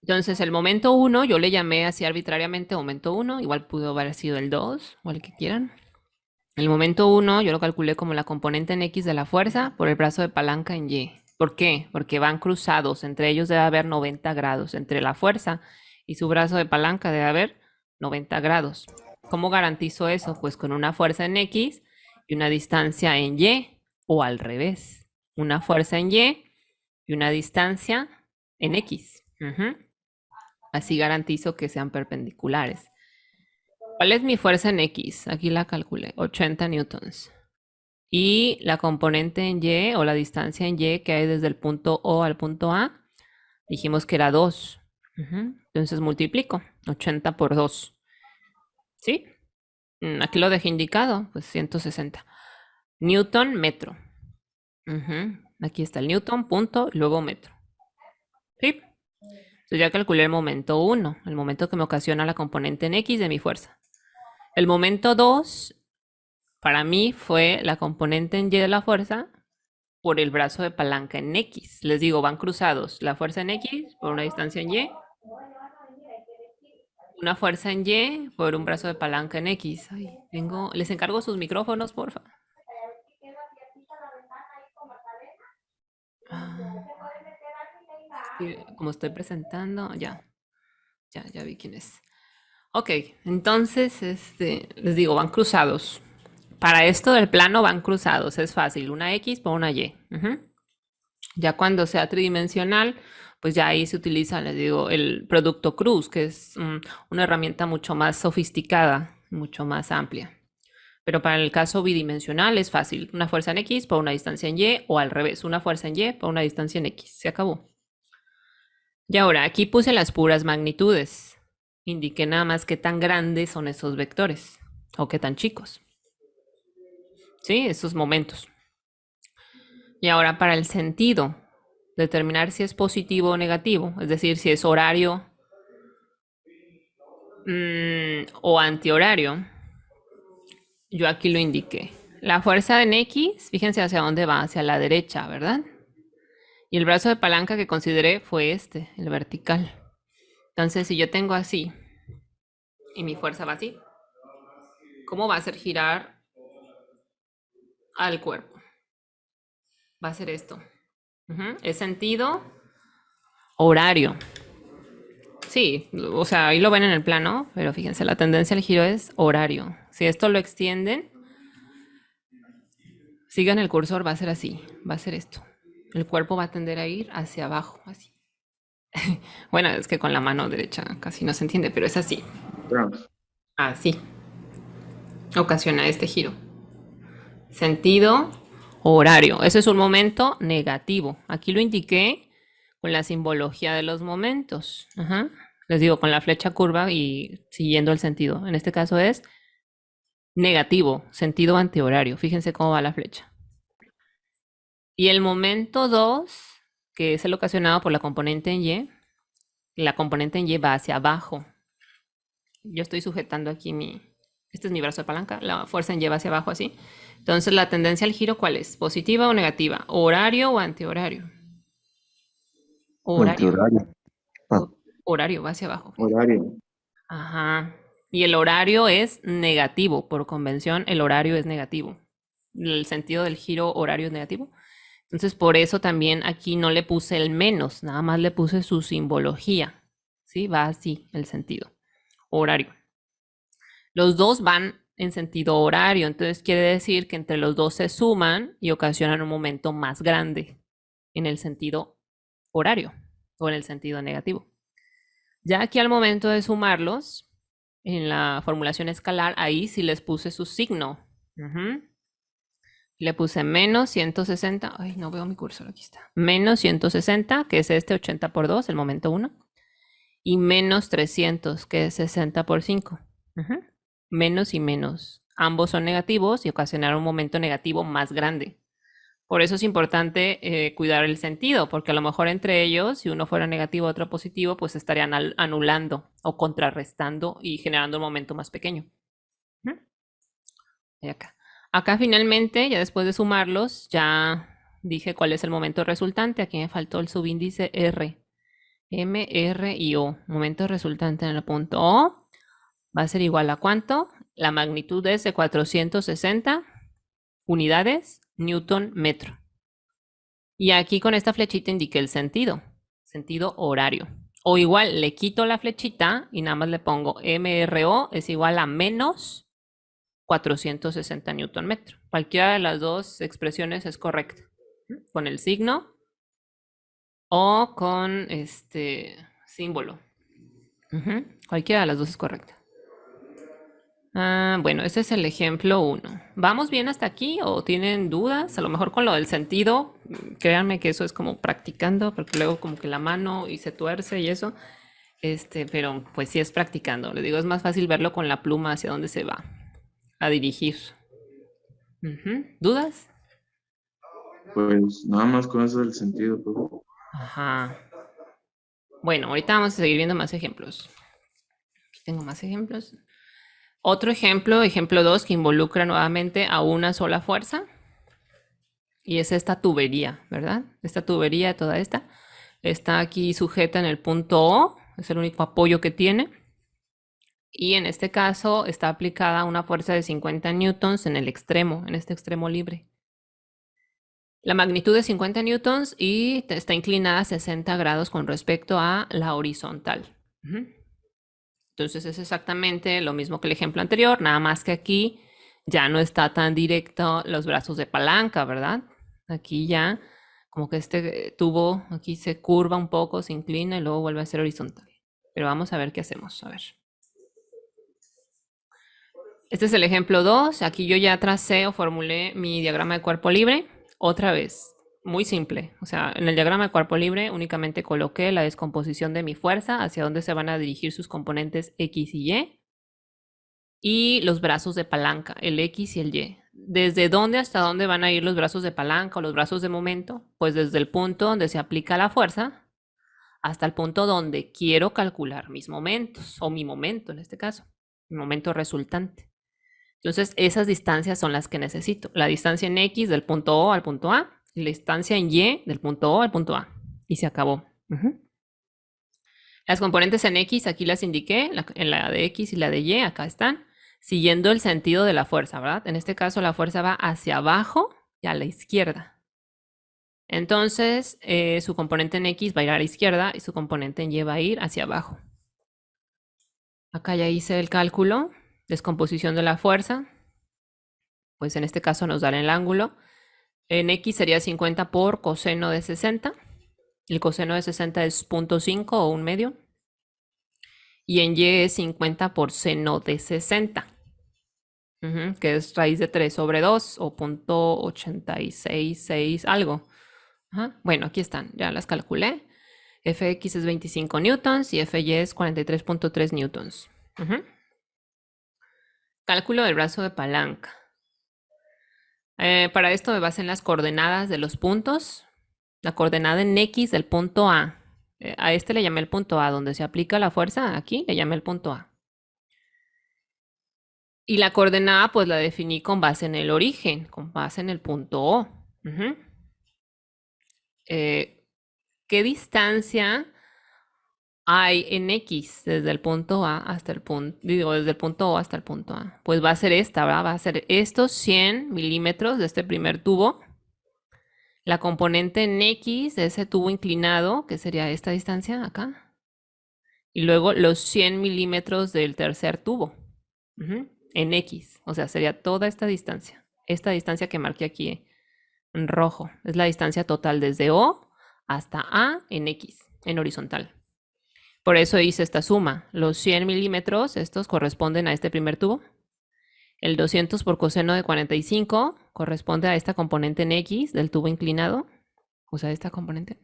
Entonces, el momento 1, yo le llamé así arbitrariamente momento 1, igual pudo haber sido el 2 o el que quieran. El momento 1 yo lo calculé como la componente en X de la fuerza por el brazo de palanca en Y. ¿Por qué? Porque van cruzados, entre ellos debe haber 90 grados, entre la fuerza y su brazo de palanca debe haber 90 grados. ¿Cómo garantizo eso? Pues con una fuerza en X y una distancia en Y, o al revés, una fuerza en Y y una distancia en X. Así garantizo que sean perpendiculares. ¿Cuál es mi fuerza en X? Aquí la calculé, 80 newtons. Y la componente en Y o la distancia en Y que hay desde el punto O al punto A, dijimos que era 2. Entonces multiplico 80 por 2. ¿Sí? Aquí lo dejé indicado, pues 160. Newton metro. Aquí está el newton, punto, y luego metro. ¿Sí? Entonces ya calculé el momento 1, el momento que me ocasiona la componente en X de mi fuerza. El momento 2, para mí, fue la componente en Y de la fuerza por el brazo de palanca en X. Les digo, van cruzados. La fuerza en X por una distancia en Y, una fuerza en Y por un brazo de palanca en X. Ay, les encargo sus micrófonos, porfa. Sí, como estoy presentando, ya vi quién es. Ok, entonces, les digo, van cruzados. Para esto del plano van cruzados, es fácil, una X por una Y. Ya cuando sea tridimensional, pues ya ahí se utiliza, les digo, el producto cruz, que es una herramienta mucho más sofisticada, mucho más amplia. Pero para el caso bidimensional es fácil, una fuerza en X por una distancia en Y, o al revés, una fuerza en Y por una distancia en X. Se acabó. Y ahora, aquí puse las puras magnitudes. Indiqué nada más qué tan grandes son esos vectores, o qué tan chicos. ¿Sí? Esos momentos. Y ahora para el sentido, determinar si es positivo o negativo, es decir, si es horario o antihorario, yo aquí lo indiqué. La fuerza en X, fíjense hacia dónde va, hacia la derecha, ¿verdad? Y el brazo de palanca que consideré fue el vertical. Entonces, si yo tengo así y mi fuerza va así, ¿cómo va a hacer girar al cuerpo? Va a ser esto. Es sentido horario. Sí, o sea, ahí lo ven en el plano, pero fíjense, la tendencia al giro es horario. Si esto lo extienden, sigan el cursor, va a ser así, va a ser esto. El cuerpo va a tender a ir hacia abajo, así. Bueno, es que con la mano derecha casi no se entiende, pero es así. Así. Ocasiona este giro. Sentido horario. Ese es un momento negativo. Aquí lo indiqué con la simbología de los momentos. Les digo, con la flecha curva y siguiendo el sentido. En este caso es negativo, sentido antihorario. Fíjense cómo va la flecha. Y el momento 2, que es el ocasionado por la componente en Y, la componente en Y va hacia abajo. Yo estoy sujetando aquí este es mi brazo de palanca, la fuerza en Y va hacia abajo así. Entonces, la tendencia al giro, ¿cuál es? ¿Positiva o negativa? ¿Horario o antihorario? Horario. Antihorario. Horario, va hacia abajo. Horario. Ajá. Y el horario es negativo. Por convención, el horario es negativo. El sentido del giro horario es negativo. Entonces, por eso también aquí no le puse el menos, nada más le puse su simbología. ¿Sí? Va así el sentido. Horario. Los dos van en sentido horario, entonces quiere decir que entre los dos se suman y ocasionan un momento más grande en el sentido horario o en el sentido negativo. Ya aquí al momento de sumarlos, en la formulación escalar, ahí sí les puse su signo. Le puse menos 160. Ay, no veo mi cursor, aquí está. Menos 160, que es 80 por 2, el momento 1. Y menos 300, que es 60 por 5. Menos y menos. Ambos son negativos y ocasionaron un momento negativo más grande. Por eso es importante cuidar el sentido, porque a lo mejor entre ellos, si uno fuera negativo y otro positivo, pues estarían anulando o contrarrestando y generando un momento más pequeño. Y acá finalmente, ya después de sumarlos, ya dije cuál es el momento resultante. Aquí me faltó el subíndice R. M, R y O. Momento resultante en el punto O va a ser igual a ¿cuánto? La magnitud es de 460 unidades Newton metro. Y aquí con esta flechita indiqué el sentido horario. O igual le quito la flechita y nada más le pongo MRO es igual a menos 460 Newton metro. Cualquiera de las dos expresiones es correcta. Con el signo o con este símbolo. Cualquiera de las dos es correcta. Bueno, ese es el ejemplo 1. ¿Vamos bien hasta aquí o tienen dudas? A lo mejor con lo del sentido, créanme que eso es como practicando, porque luego como que la mano y se tuerce y eso. Pero pues sí es practicando. Les digo, es más fácil verlo con la pluma hacia dónde se va a dirigir. ¿Dudas? Pues nada más con eso del sentido, profe. Ajá. Bueno, ahorita vamos a seguir viendo más ejemplos. Aquí tengo más ejemplos. Otro ejemplo, ejemplo 2, que involucra nuevamente a una sola fuerza. Y es esta tubería, ¿verdad? Esta tubería, toda esta, está aquí sujeta en el punto O. Es el único apoyo que tiene. Y en este caso está aplicada una fuerza de 50 newtons en el extremo, en este extremo libre. La magnitud es 50 newtons y está inclinada a 60 grados con respecto a la horizontal. Entonces es exactamente lo mismo que el ejemplo anterior, nada más que aquí ya no está tan directo los brazos de palanca, ¿verdad? Aquí ya como que este tubo aquí se curva un poco, se inclina y luego vuelve a ser horizontal. Pero vamos a ver qué hacemos. A ver. Este es el ejemplo 2. Aquí yo ya tracé o formulé mi diagrama de cuerpo libre. Otra vez, muy simple. O sea, en el diagrama de cuerpo libre únicamente coloqué la descomposición de mi fuerza, hacia dónde se van a dirigir sus componentes X y Y. Y los brazos de palanca, el X y el Y. ¿Desde dónde hasta dónde van a ir los brazos de palanca o los brazos de momento? Pues desde el punto donde se aplica la fuerza hasta el punto donde quiero calcular mis momentos, o mi momento en este caso, mi momento resultante. Entonces, esas distancias son las que necesito. La distancia en X del punto O al punto A y la distancia en Y del punto O al punto A. Y se acabó. Las componentes en X aquí las indiqué, en la de X y la de Y, acá están, siguiendo el sentido de la fuerza, ¿verdad? En este caso la fuerza va hacia abajo y a la izquierda. Entonces, su componente en X va a ir a la izquierda y su componente en Y va a ir hacia abajo. Acá ya hice el cálculo, descomposición de la fuerza. Pues en este caso nos dará el ángulo. En X sería 50 por coseno de 60. El coseno de 60 es 0.5 o un medio. Y en Y es 50 por seno de 60. Que es raíz de 3 sobre 2 o 0.866 algo. Bueno, aquí están, ya las calculé. Fx es 25 newtons y Fy es 43.3 newtons. Cálculo del brazo de palanca. Para esto me baso en las coordenadas de los puntos. La coordenada en X del punto A. A este le llamé el punto A, donde se aplica la fuerza, aquí le llamé el punto A. Y la coordenada pues la definí con base en el origen, con base en el punto O. ¿Qué distancia hay en X desde el punto A hasta el punto, desde el punto O hasta el punto A? Pues va a ser esta, ¿verdad? Va a ser estos 100 milímetros de este primer tubo. La componente en X de ese tubo inclinado, que sería esta distancia acá. Y luego los 100 milímetros del tercer tubo. En X. O sea, sería toda esta distancia. Esta distancia que marqué aquí en rojo. Es la distancia total desde O hasta A en X, en horizontal. Por eso hice esta suma. Los 100 milímetros, estos corresponden a este primer tubo. El 200 por coseno de 45 corresponde a esta componente en X del tubo inclinado. O sea, esta componente.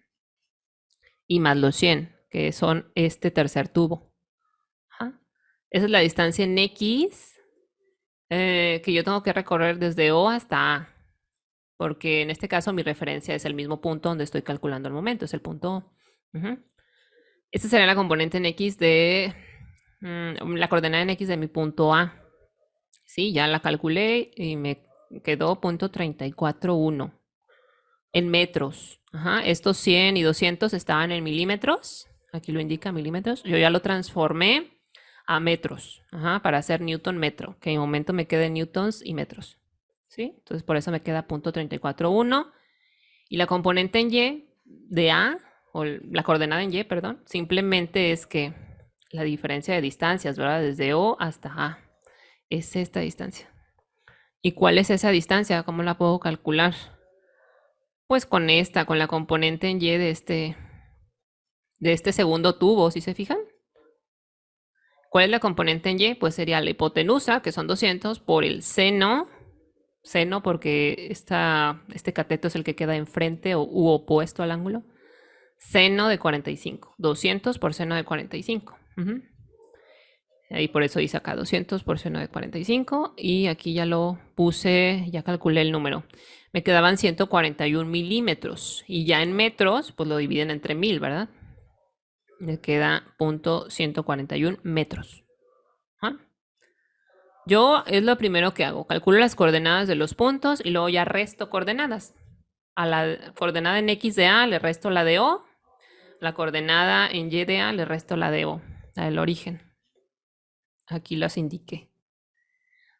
Y más los 100, que son este tercer tubo. Esa es la distancia en X que yo tengo que recorrer desde O hasta A. Porque en este caso mi referencia es el mismo punto donde estoy calculando el momento, es el punto O. Esta sería la componente en X de... la coordenada en X de mi punto A. Sí, ya la calculé y me quedó .341 en metros. Estos 100 y 200 estaban en milímetros. Aquí lo indica milímetros. Yo ya lo transformé a metros, para hacer newton metro, que en el momento me quede newtons y metros. ¿Sí? Entonces por eso me queda .341. Y la componente en Y de A, o la coordenada en Y, perdón, simplemente es que la diferencia de distancias, ¿verdad? Desde O hasta A. Es esta distancia. ¿Y cuál es esa distancia? ¿Cómo la puedo calcular? Pues con la componente en Y de este segundo tubo, ¿sí se fijan? ¿Cuál es la componente en Y? Pues sería la hipotenusa, que son 200, por el seno porque este cateto es el que queda enfrente u opuesto al ángulo. Seno de 45. 200 por seno de 45. Ahí por eso dice acá 200 por seno de 45. Y aquí ya lo puse, ya calculé el número. Me quedaban 141 milímetros. Y ya en metros, pues lo dividen entre 1000, ¿verdad? Me queda .141 metros. Ajá. Yo es lo primero que hago. Calculo las coordenadas de los puntos y luego ya resto coordenadas. A la coordenada en X de A le resto la de O. La coordenada en Y de A le resto la de O, la del origen. Aquí las indiqué.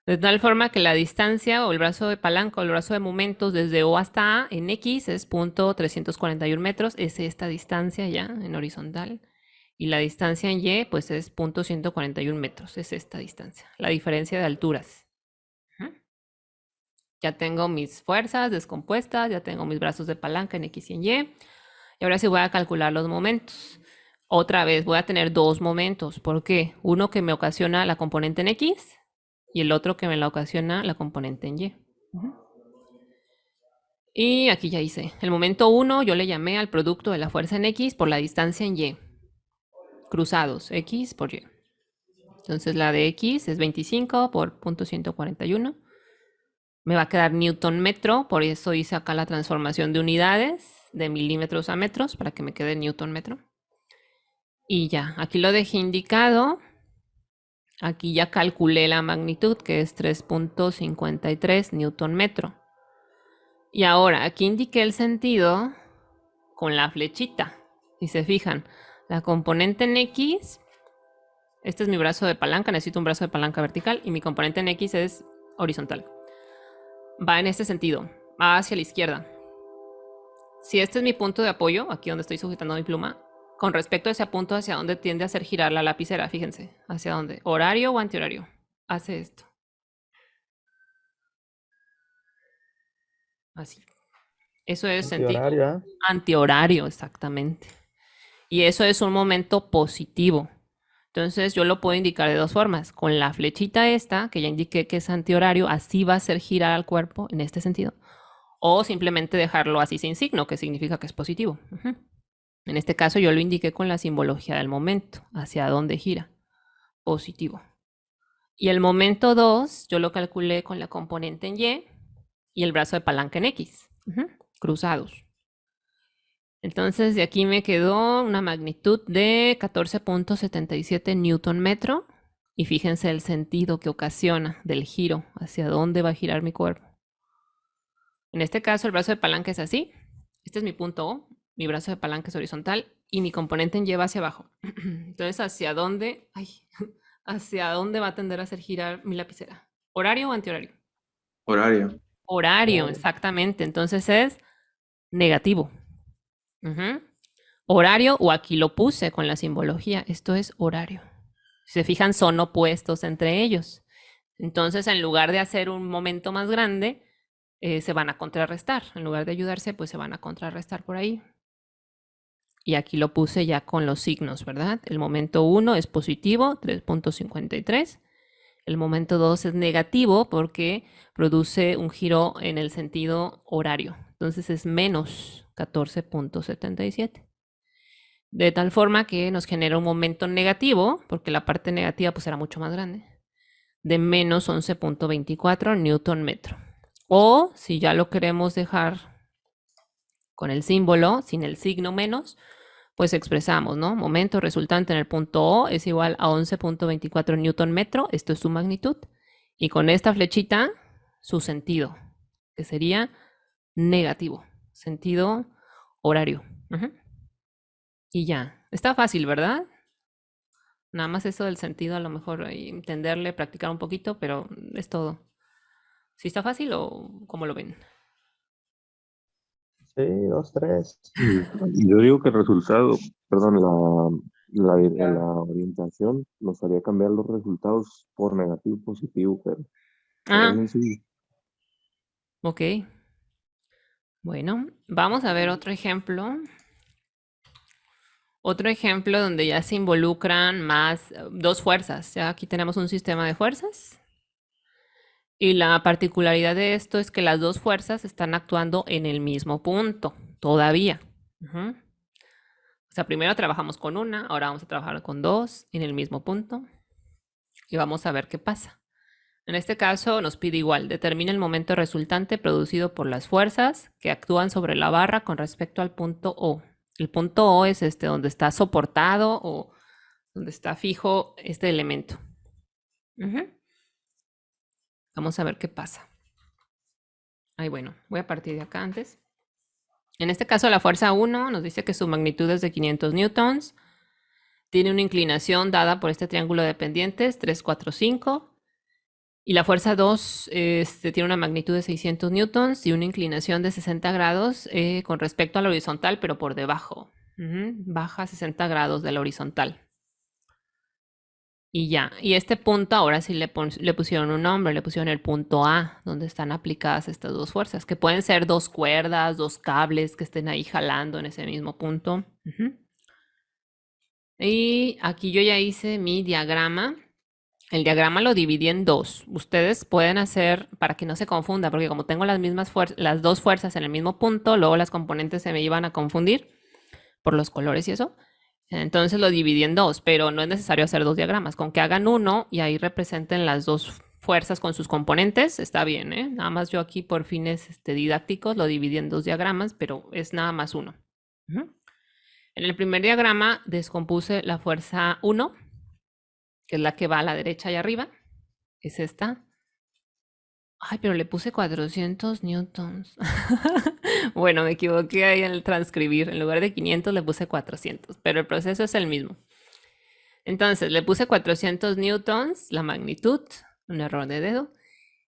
De tal forma que la distancia o el brazo de palanca o el brazo de momentos desde O hasta A en X es .341 metros. Es esta distancia ya en horizontal. Y la distancia en Y pues es .141 metros. Es esta distancia. La diferencia de alturas. Ya tengo mis fuerzas descompuestas, ya tengo mis brazos de palanca en X y en Y. Y ahora sí voy a calcular los momentos. Otra vez voy a tener dos momentos. ¿Por qué? Uno que me ocasiona la componente en X y el otro que me la ocasiona la componente en Y. Y aquí ya hice. El momento 1 yo le llamé al producto de la fuerza en X por la distancia en Y. Cruzados, X por Y. Entonces la de X es 25 por .141. Me va a quedar newton metro, por eso hice acá la transformación de unidades, de milímetros a metros, para que me quede newton metro. Y ya, aquí lo dejé indicado. Aquí ya calculé la magnitud, que es 3.53 newton metro. Y ahora, aquí indiqué el sentido con la flechita. Si se fijan, la componente en X, este es mi brazo de palanca, necesito un brazo de palanca vertical, y mi componente en X es horizontal. Va en este sentido, va hacia la izquierda. Si este es mi punto de apoyo, aquí donde estoy sujetando mi pluma, con respecto a ese punto, ¿hacia dónde tiende a hacer girar la lapicera? Fíjense, ¿hacia dónde? ¿Horario o antihorario? Hace esto. Así. Eso es sentido Antihorario, ¿ah? antihorario, exactamente. Y eso es un momento positivo. Entonces yo lo puedo indicar de dos formas. Con la flechita esta, que ya indiqué que es antihorario, así va a hacer girar al cuerpo en este sentido. O simplemente dejarlo así sin signo, que significa que es positivo. En este caso yo lo indiqué con la simbología del momento, hacia dónde gira, positivo. Y el momento 2 yo lo calculé con la componente en Y y el brazo de palanca en X, cruzados. Entonces de aquí me quedó una magnitud de 14.77 newton metro. Y fíjense el sentido que ocasiona del giro, hacia dónde va a girar mi cuerpo. En este caso el brazo de palanca es así. Este es mi punto O, mi brazo de palanca es horizontal y mi componente en Y va hacia abajo. Entonces, ¿hacia dónde va a tender a hacer girar mi lapicera? ¿Horario o antihorario? Horario. Horario, exactamente. Entonces es negativo. Horario, o aquí lo puse con la simbología, esto es horario. Si se fijan, son opuestos entre ellos. Entonces, en lugar de hacer un momento más grande, se van a contrarrestar. En lugar de ayudarse, pues se van a contrarrestar por ahí. Y aquí lo puse ya con los signos, ¿verdad? El momento 1 es positivo, 3.53. El momento 2 es negativo porque produce un giro en el sentido horario. Entonces es menos 14.77. De tal forma que nos genera un momento negativo, porque la parte negativa pues era mucho más grande, de menos 11.24 newton metro. O si ya lo queremos dejar con el símbolo, sin el signo menos, pues expresamos, ¿no? Momento resultante en el punto O es igual a 11.24 newton metro, esto es su magnitud, y con esta flechita, su sentido, que sería negativo, sentido horario. Y ya, está fácil, ¿verdad? Nada más eso del sentido, a lo mejor entenderle, practicar un poquito, pero es todo. ¿Sí está fácil o cómo lo ven? Sí, 2, 3. Yo digo que el resultado, perdón, la orientación nos haría cambiar los resultados por negativo y positivo, pero Ah, es sencillo. ok. Bueno, vamos a ver otro ejemplo. Otro ejemplo donde ya se involucran más dos fuerzas. Ya aquí tenemos un sistema de fuerzas. Y la particularidad de esto es que las dos fuerzas están actuando en el mismo punto, todavía. Ujú. O sea, primero trabajamos con una, ahora vamos a trabajar con dos en el mismo punto. Y vamos a ver qué pasa. En este caso nos pide igual, determina el momento resultante producido por las fuerzas que actúan sobre la barra con respecto al punto O. El punto O es este donde está soportado o donde está fijo este elemento. Ujú. Vamos a ver qué pasa. Ay, bueno, voy a partir de acá antes. En este caso la fuerza 1 nos dice que su magnitud es de 500 newtons. Tiene una inclinación dada por este triángulo de pendientes, 3, 4, 5. Y la fuerza 2 tiene una magnitud de 600 newtons y una inclinación de 60 grados con respecto a la horizontal, pero por debajo. Baja 60 grados de la horizontal. Y ya. Y este punto ahora sí le pusieron un nombre, le pusieron el punto A, donde están aplicadas estas dos fuerzas, que pueden ser dos cuerdas, dos cables que estén ahí jalando en ese mismo punto. Y aquí yo ya hice mi diagrama. El diagrama lo dividí en dos. Ustedes pueden hacer, para que no se confunda, porque como tengo las mismas las dos fuerzas en el mismo punto, luego las componentes se me iban a confundir por los colores y eso. Entonces lo dividí en dos, pero no es necesario hacer dos diagramas. Con que hagan uno y ahí representen las dos fuerzas con sus componentes, está bien, ¿eh? Nada más yo aquí por fines didácticos lo dividí en dos diagramas, pero es nada más uno. En el primer diagrama descompuse la fuerza 1, que es la que va a la derecha y arriba. Es esta. Ay, pero le puse 400 newtons. Bueno, me equivoqué ahí en el transcribir. En lugar de 500 le puse 400, pero el proceso es el mismo. Entonces, le puse 400 newtons, la magnitud, un error de dedo.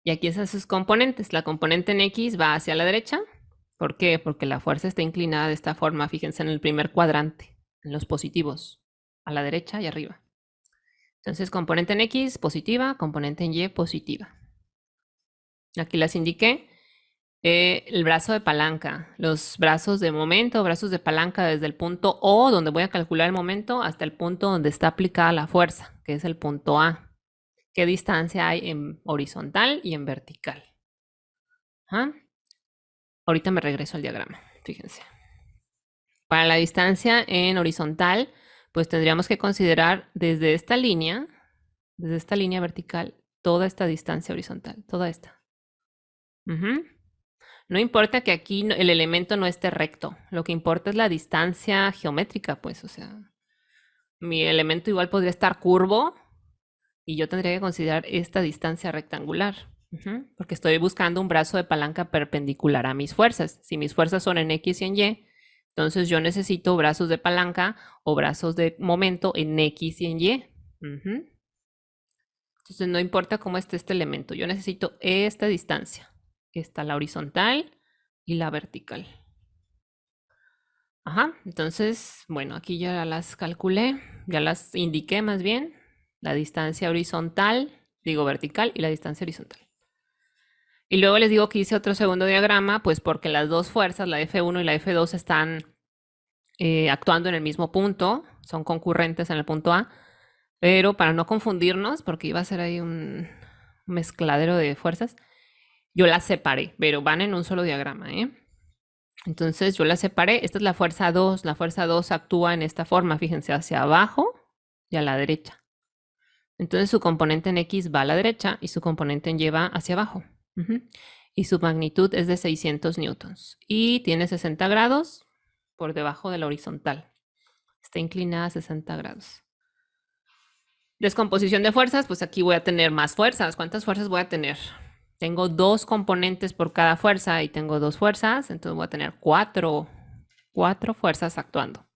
Y aquí están sus componentes. La componente en X va hacia la derecha. ¿Por qué? Porque la fuerza está inclinada de esta forma. Fíjense en el primer cuadrante, en los positivos, a la derecha y arriba. Entonces, componente en X positiva, componente en Y positiva. Aquí las indiqué. El brazo de palanca, los brazos de momento, brazos de palanca desde el punto O, donde voy a calcular el momento, hasta el punto donde está aplicada la fuerza, que es el punto A. ¿Qué distancia hay en horizontal y en vertical? ¿Ah? Ahorita me regreso al diagrama, fíjense. Para la distancia en horizontal, pues tendríamos que considerar desde esta línea vertical, toda esta distancia horizontal, toda esta. No importa que aquí el elemento no esté recto, lo que importa es la distancia geométrica, pues, o sea, mi elemento igual podría estar curvo y yo tendría que considerar esta distancia rectangular, porque estoy buscando un brazo de palanca perpendicular a mis fuerzas. Si mis fuerzas son en X y en Y, entonces yo necesito brazos de palanca o brazos de momento en X y en Y. Entonces no importa cómo esté este elemento, yo necesito esta distancia. Está la horizontal y la vertical. Ajá, entonces, bueno, aquí ya las calculé, ya las indiqué más bien, la distancia horizontal, digo vertical y la distancia horizontal. Y luego les digo que hice otro segundo diagrama, pues porque las dos fuerzas, la F1 y la F2, están actuando en el mismo punto, son concurrentes en el punto A, pero para no confundirnos, porque iba a ser ahí un mezcladero de fuerzas, yo las separé, pero van en un solo diagrama, ¿eh? Entonces yo las separé. Esta es la fuerza 2. La fuerza 2 actúa en esta forma, fíjense, hacia abajo y a la derecha. Entonces su componente en X va a la derecha y su componente en Y va hacia abajo. Y su magnitud es de 600 newtons. Y tiene 60 grados por debajo de la horizontal. Está inclinada a 60 grados. Descomposición de fuerzas, pues aquí voy a tener más fuerzas. ¿Cuántas fuerzas voy a tener? Tengo dos componentes por cada fuerza y tengo dos fuerzas, entonces voy a tener cuatro fuerzas actuando.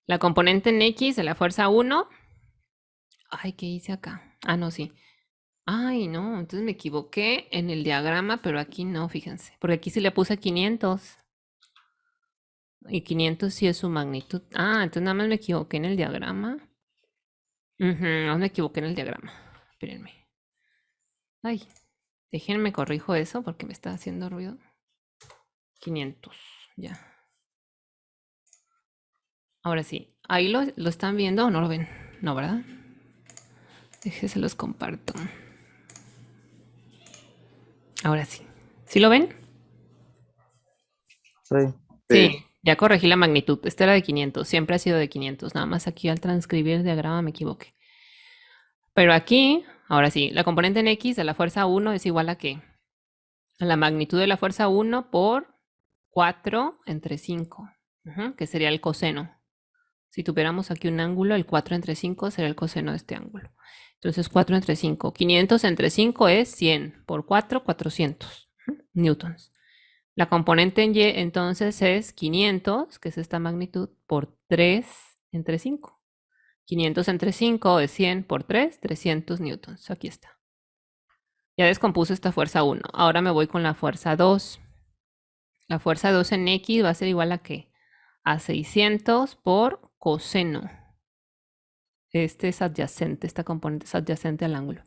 La componente en X de la fuerza 1. Ay, ¿qué hice acá? Ah, no, sí. Ay, no, entonces me equivoqué en el diagrama, pero aquí no, fíjense. Porque aquí sí le puse 500. Y 500 sí es su magnitud. Ah, entonces nada más me equivoqué en el diagrama. No me equivoqué en el diagrama. Espérenme. Ay, déjenme corrijo eso porque me está haciendo ruido. 500, ya. Ahora sí, ahí lo están viendo o no lo ven. No, ¿verdad? Déjense los comparto. Ahora sí. ¿Sí lo ven? Sí. Sí, Sí. ya corregí la magnitud. Esta era de 500, siempre ha sido de 500. Nada más aquí al transcribir el diagrama me equivoqué. Pero aquí, ahora sí, la componente en X de la fuerza 1 es igual a ¿qué? A la magnitud de la fuerza 1 por 4 entre 5, que sería el coseno. Si tuviéramos aquí un ángulo, el 4 entre 5 sería el coseno de este ángulo. Entonces 4 entre 5. 500 entre 5 es 100. Por 4, 400 newtons. La componente en Y entonces es 500, que es esta magnitud, por 3 entre 5. 500 entre 5 es 100 por 3, 300 newtons. Aquí está. Ya descompuse esta fuerza 1. Ahora me voy con la fuerza 2. La fuerza 2 en X va a ser igual a ¿qué? A 600 por coseno. Este es adyacente, esta componente es adyacente al ángulo.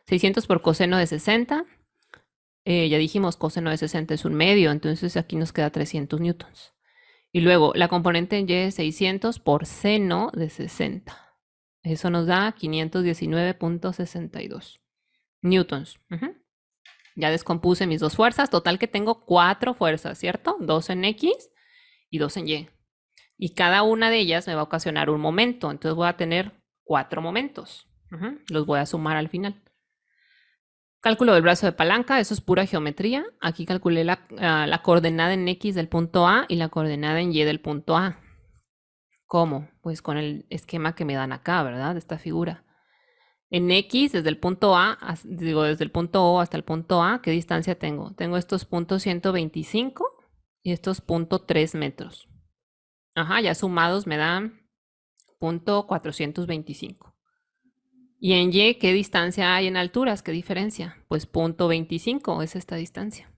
600 por coseno de 60. Ya dijimos, coseno de 60 es un medio, entonces aquí nos queda 300 newtons. Y luego, la componente en Y es 600 por seno de 60. Eso nos da 519.62 newtons. Ya descompuse mis dos fuerzas. Total que tengo 4 fuerzas, ¿cierto? 2 en X y 2 en Y. Y cada una de ellas me va a ocasionar un momento. Entonces voy a tener 4 momentos. Los voy a sumar al final. Cálculo del brazo de palanca, eso es pura geometría. Aquí calculé la coordenada en X del punto A y la coordenada en Y del punto A. ¿Cómo? Pues con el esquema que me dan acá, ¿verdad? De esta figura. En X, desde el punto A, desde el punto O hasta el punto A, ¿qué distancia tengo? Tengo estos puntos 125 y estos punto 3 metros. Ya sumados me dan punto 425. Y en Y, ¿qué distancia hay en alturas? ¿Qué diferencia? Pues punto 25 es esta distancia.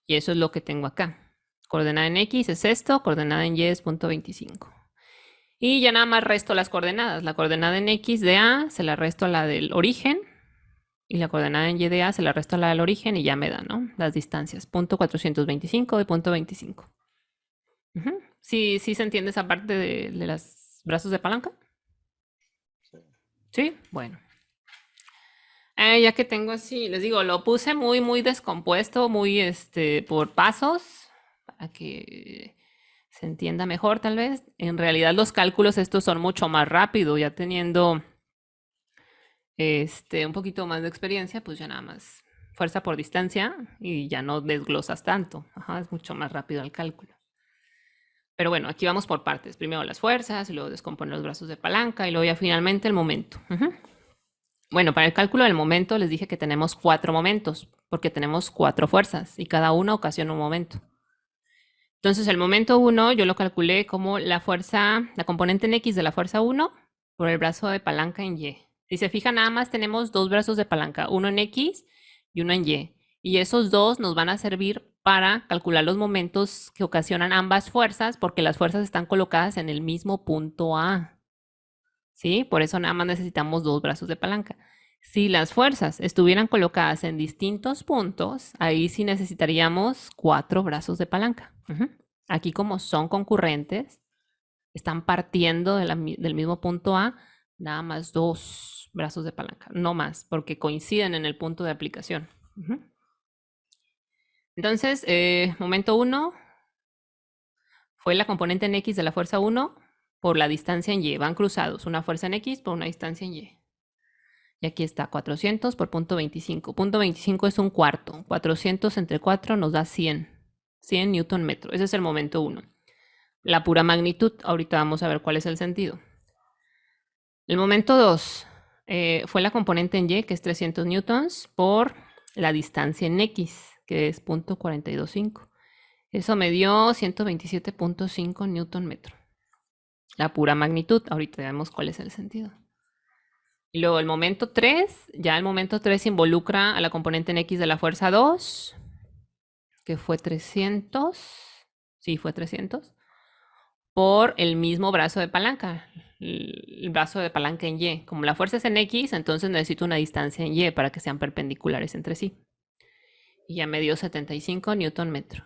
Y eso es lo que tengo acá. Coordenada en X es esto, coordenada en Y es punto 25. Y ya nada más resto las coordenadas. La coordenada en X de A se la resto a la del origen. Y la coordenada en Y de A se la resto a la del origen y ya me da, ¿no? Las distancias. Punto 425 y punto 25. ¿Sí se entiende esa parte de los brazos de palanca? Sí, bueno. Ya que tengo así, les digo, lo puse muy descompuesto, muy por pasos, para que se entienda mejor tal vez. En realidad los cálculos estos son mucho más rápido, ya teniendo un poquito más de experiencia, pues ya nada más fuerza por distancia y ya no desglosas tanto. Es mucho más rápido el cálculo. Pero bueno, aquí vamos por partes. Primero las fuerzas, y luego descomponer los brazos de palanca y luego ya finalmente el momento. Bueno, para el cálculo del momento les dije que tenemos 4 momentos, porque tenemos 4 fuerzas y cada una ocasiona un momento. Entonces el momento 1 yo lo calculé como la componente en X de la fuerza 1 por el brazo de palanca en Y. Si se fijan, nada más tenemos 2 brazos de palanca, uno en X y uno en Y. Y esos dos nos van a servir para calcular los momentos que ocasionan ambas fuerzas, porque las fuerzas están colocadas en el mismo punto A. ¿Sí? Por eso nada más necesitamos 2 brazos de palanca. Si las fuerzas estuvieran colocadas en distintos puntos, ahí sí necesitaríamos 4 brazos de palanca. Aquí como son concurrentes, están partiendo del mismo punto A, nada más 2 brazos de palanca, no más, porque coinciden en el punto de aplicación. Entonces, momento 1 fue la componente en X de la fuerza 1 por la distancia en Y. Van cruzados, una fuerza en X por una distancia en Y. Y aquí está, 400 por punto 25. Punto 25 es un cuarto. 400 entre 4 nos da 100. 100 newton metro. Ese es el momento 1. La pura magnitud. Ahorita vamos a ver cuál es el sentido. El momento 2 fue la componente en Y, que es 300 newtons, por la distancia en X, que es punto 425. Eso me dio 127.5 newton metro. La pura magnitud. Ahorita vemos cuál es el sentido. Y luego el momento 3, ya el momento 3 involucra a la componente en X de la fuerza 2, que fue 300, sí, fue 300, por el mismo brazo de palanca, el brazo de palanca en Y. Como la fuerza es en X, entonces necesito una distancia en Y para que sean perpendiculares entre sí. Y ya me dio 75 newton metro.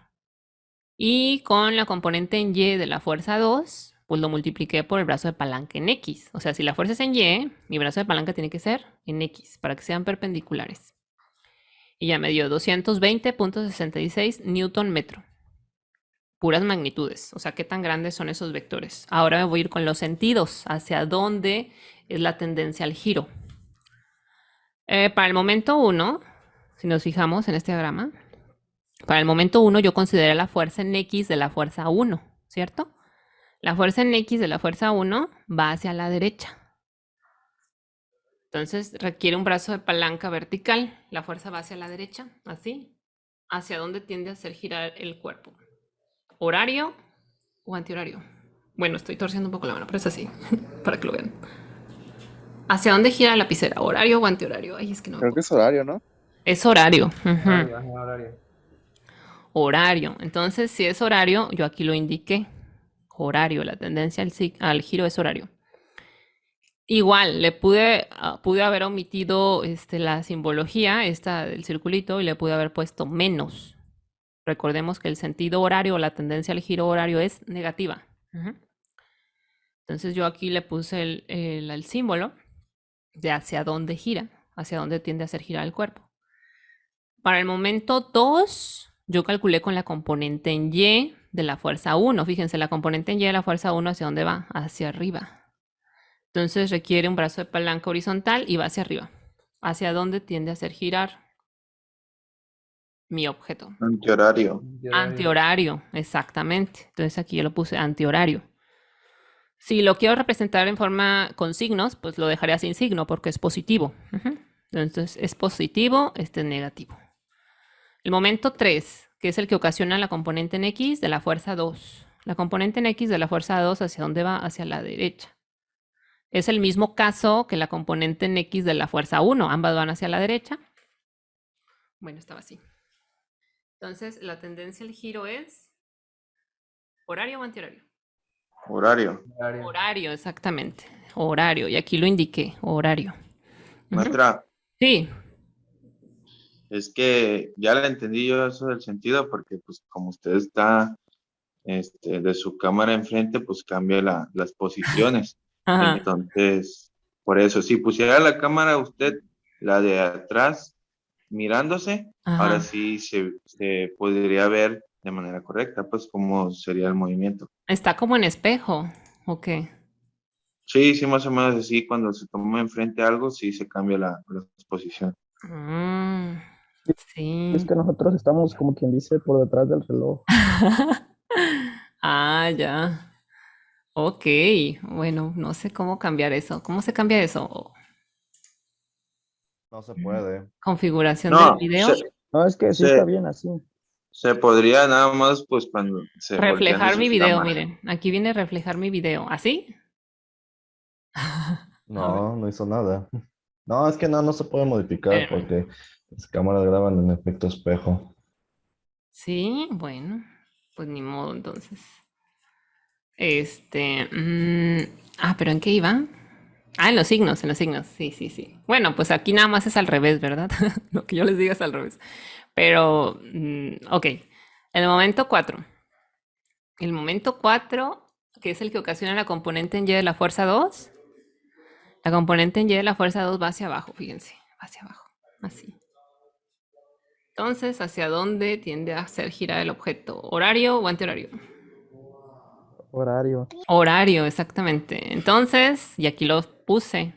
Y con la componente en Y de la fuerza 2, pues lo multipliqué por el brazo de palanca en X. O sea, si la fuerza es en Y, mi brazo de palanca tiene que ser en X para que sean perpendiculares. Y ya me dio 220.66 newton metro. Puras magnitudes. O sea, qué tan grandes son esos vectores. Ahora me voy a ir con los sentidos. ¿Hacia dónde es la tendencia al giro? Para el momento 1, si nos fijamos en este diagrama, para el momento 1 yo consideré la fuerza en X de la fuerza 1, ¿cierto? La fuerza en X de la fuerza 1 va hacia la derecha. Entonces requiere un brazo de palanca vertical. La fuerza va hacia la derecha, así. ¿Hacia dónde tiende a hacer girar el cuerpo? ¿Horario o antihorario? Bueno, estoy torciendo un poco la mano, pero es así, para que lo vean. ¿Hacia dónde gira la lapicera? ¿Horario o antihorario? Ay, es que no me Creo que puedo. es horario, ¿no? Es horario. Ujú. Horario, ajá, horario. Horario. Entonces, si es horario, yo aquí lo indiqué. Horario, la tendencia al giro es horario. Igual, pude haber omitido la simbología, esta del circulito, y le pude haber puesto menos. Recordemos que el sentido horario o la tendencia al giro horario es negativa. Ujú. Entonces yo aquí le puse el símbolo de hacia dónde gira, hacia dónde tiende a hacer girar el cuerpo. Para el momento 2, yo calculé con la componente en Y de la fuerza 1. Fíjense, la componente en Y de la fuerza 1, ¿hacia dónde va? Hacia arriba. Entonces requiere un brazo de palanca horizontal y va hacia arriba. ¿Hacia dónde tiende a hacer girar mi objeto? Antihorario. Antihorario, exactamente. Entonces aquí yo lo puse antihorario. Si lo quiero representar en forma con signos, pues lo dejaría sin signo porque es positivo. Ujú. Entonces es positivo, este es negativo. El momento 3, que es el que ocasiona la componente en X de la fuerza 2. La componente en X de la fuerza 2, ¿hacia dónde va? Hacia la derecha. Es el mismo caso que la componente en X de la fuerza 1. Ambas van hacia la derecha. Bueno, estaba así. Entonces, la tendencia al giro es horario o antihorario. Horario. Horario. Horario, exactamente. Horario. Y aquí lo indiqué, horario. Ujú. Maestra, Sí. es que ya le entendí yo eso del sentido, porque pues como usted está de su cámara enfrente, pues cambia las posiciones. Ajá. Entonces, por eso, si pusiera la cámara usted, la de atrás, mirándose, ahora Ajá. sí se podría ver de manera correcta, pues cómo sería el movimiento. Está como en espejo. Ok. Sí, sí, más o menos así, cuando se toma enfrente algo, sí se cambia la posición. Mm, sí. Es que nosotros estamos, como quien dice, por detrás del reloj. Ah, ya. Ok. Bueno, no sé cómo cambiar eso. ¿Cómo se cambia eso? No se puede. Configuración del No, video. No, es que sí está bien así. se podría nada más, pues cuando se voltean Reflejar sus mi video, cámaras. miren. Aquí viene reflejar mi video. ¿Así? A ver. No, no hizo nada. No, es que no se puede modificar Espérame. porque las cámaras graban en efecto espejo. Sí, bueno. Pues ni modo, entonces. Pero ¿en qué iba? Ah, en los signos, en los signos. Sí, sí, sí. Bueno, pues aquí nada más es al revés, ¿verdad? Lo que yo les diga es al revés. Pero, ok. El momento 4. El momento 4, que es el que ocasiona la componente en Y de la fuerza 2. La componente en Y de la fuerza 2 va hacia abajo, fíjense. Va hacia abajo. Así. Entonces, ¿hacia dónde tiende a hacer girar el objeto? ¿Horario o antihorario? Horario. Horario, exactamente. Entonces, y aquí lo puse.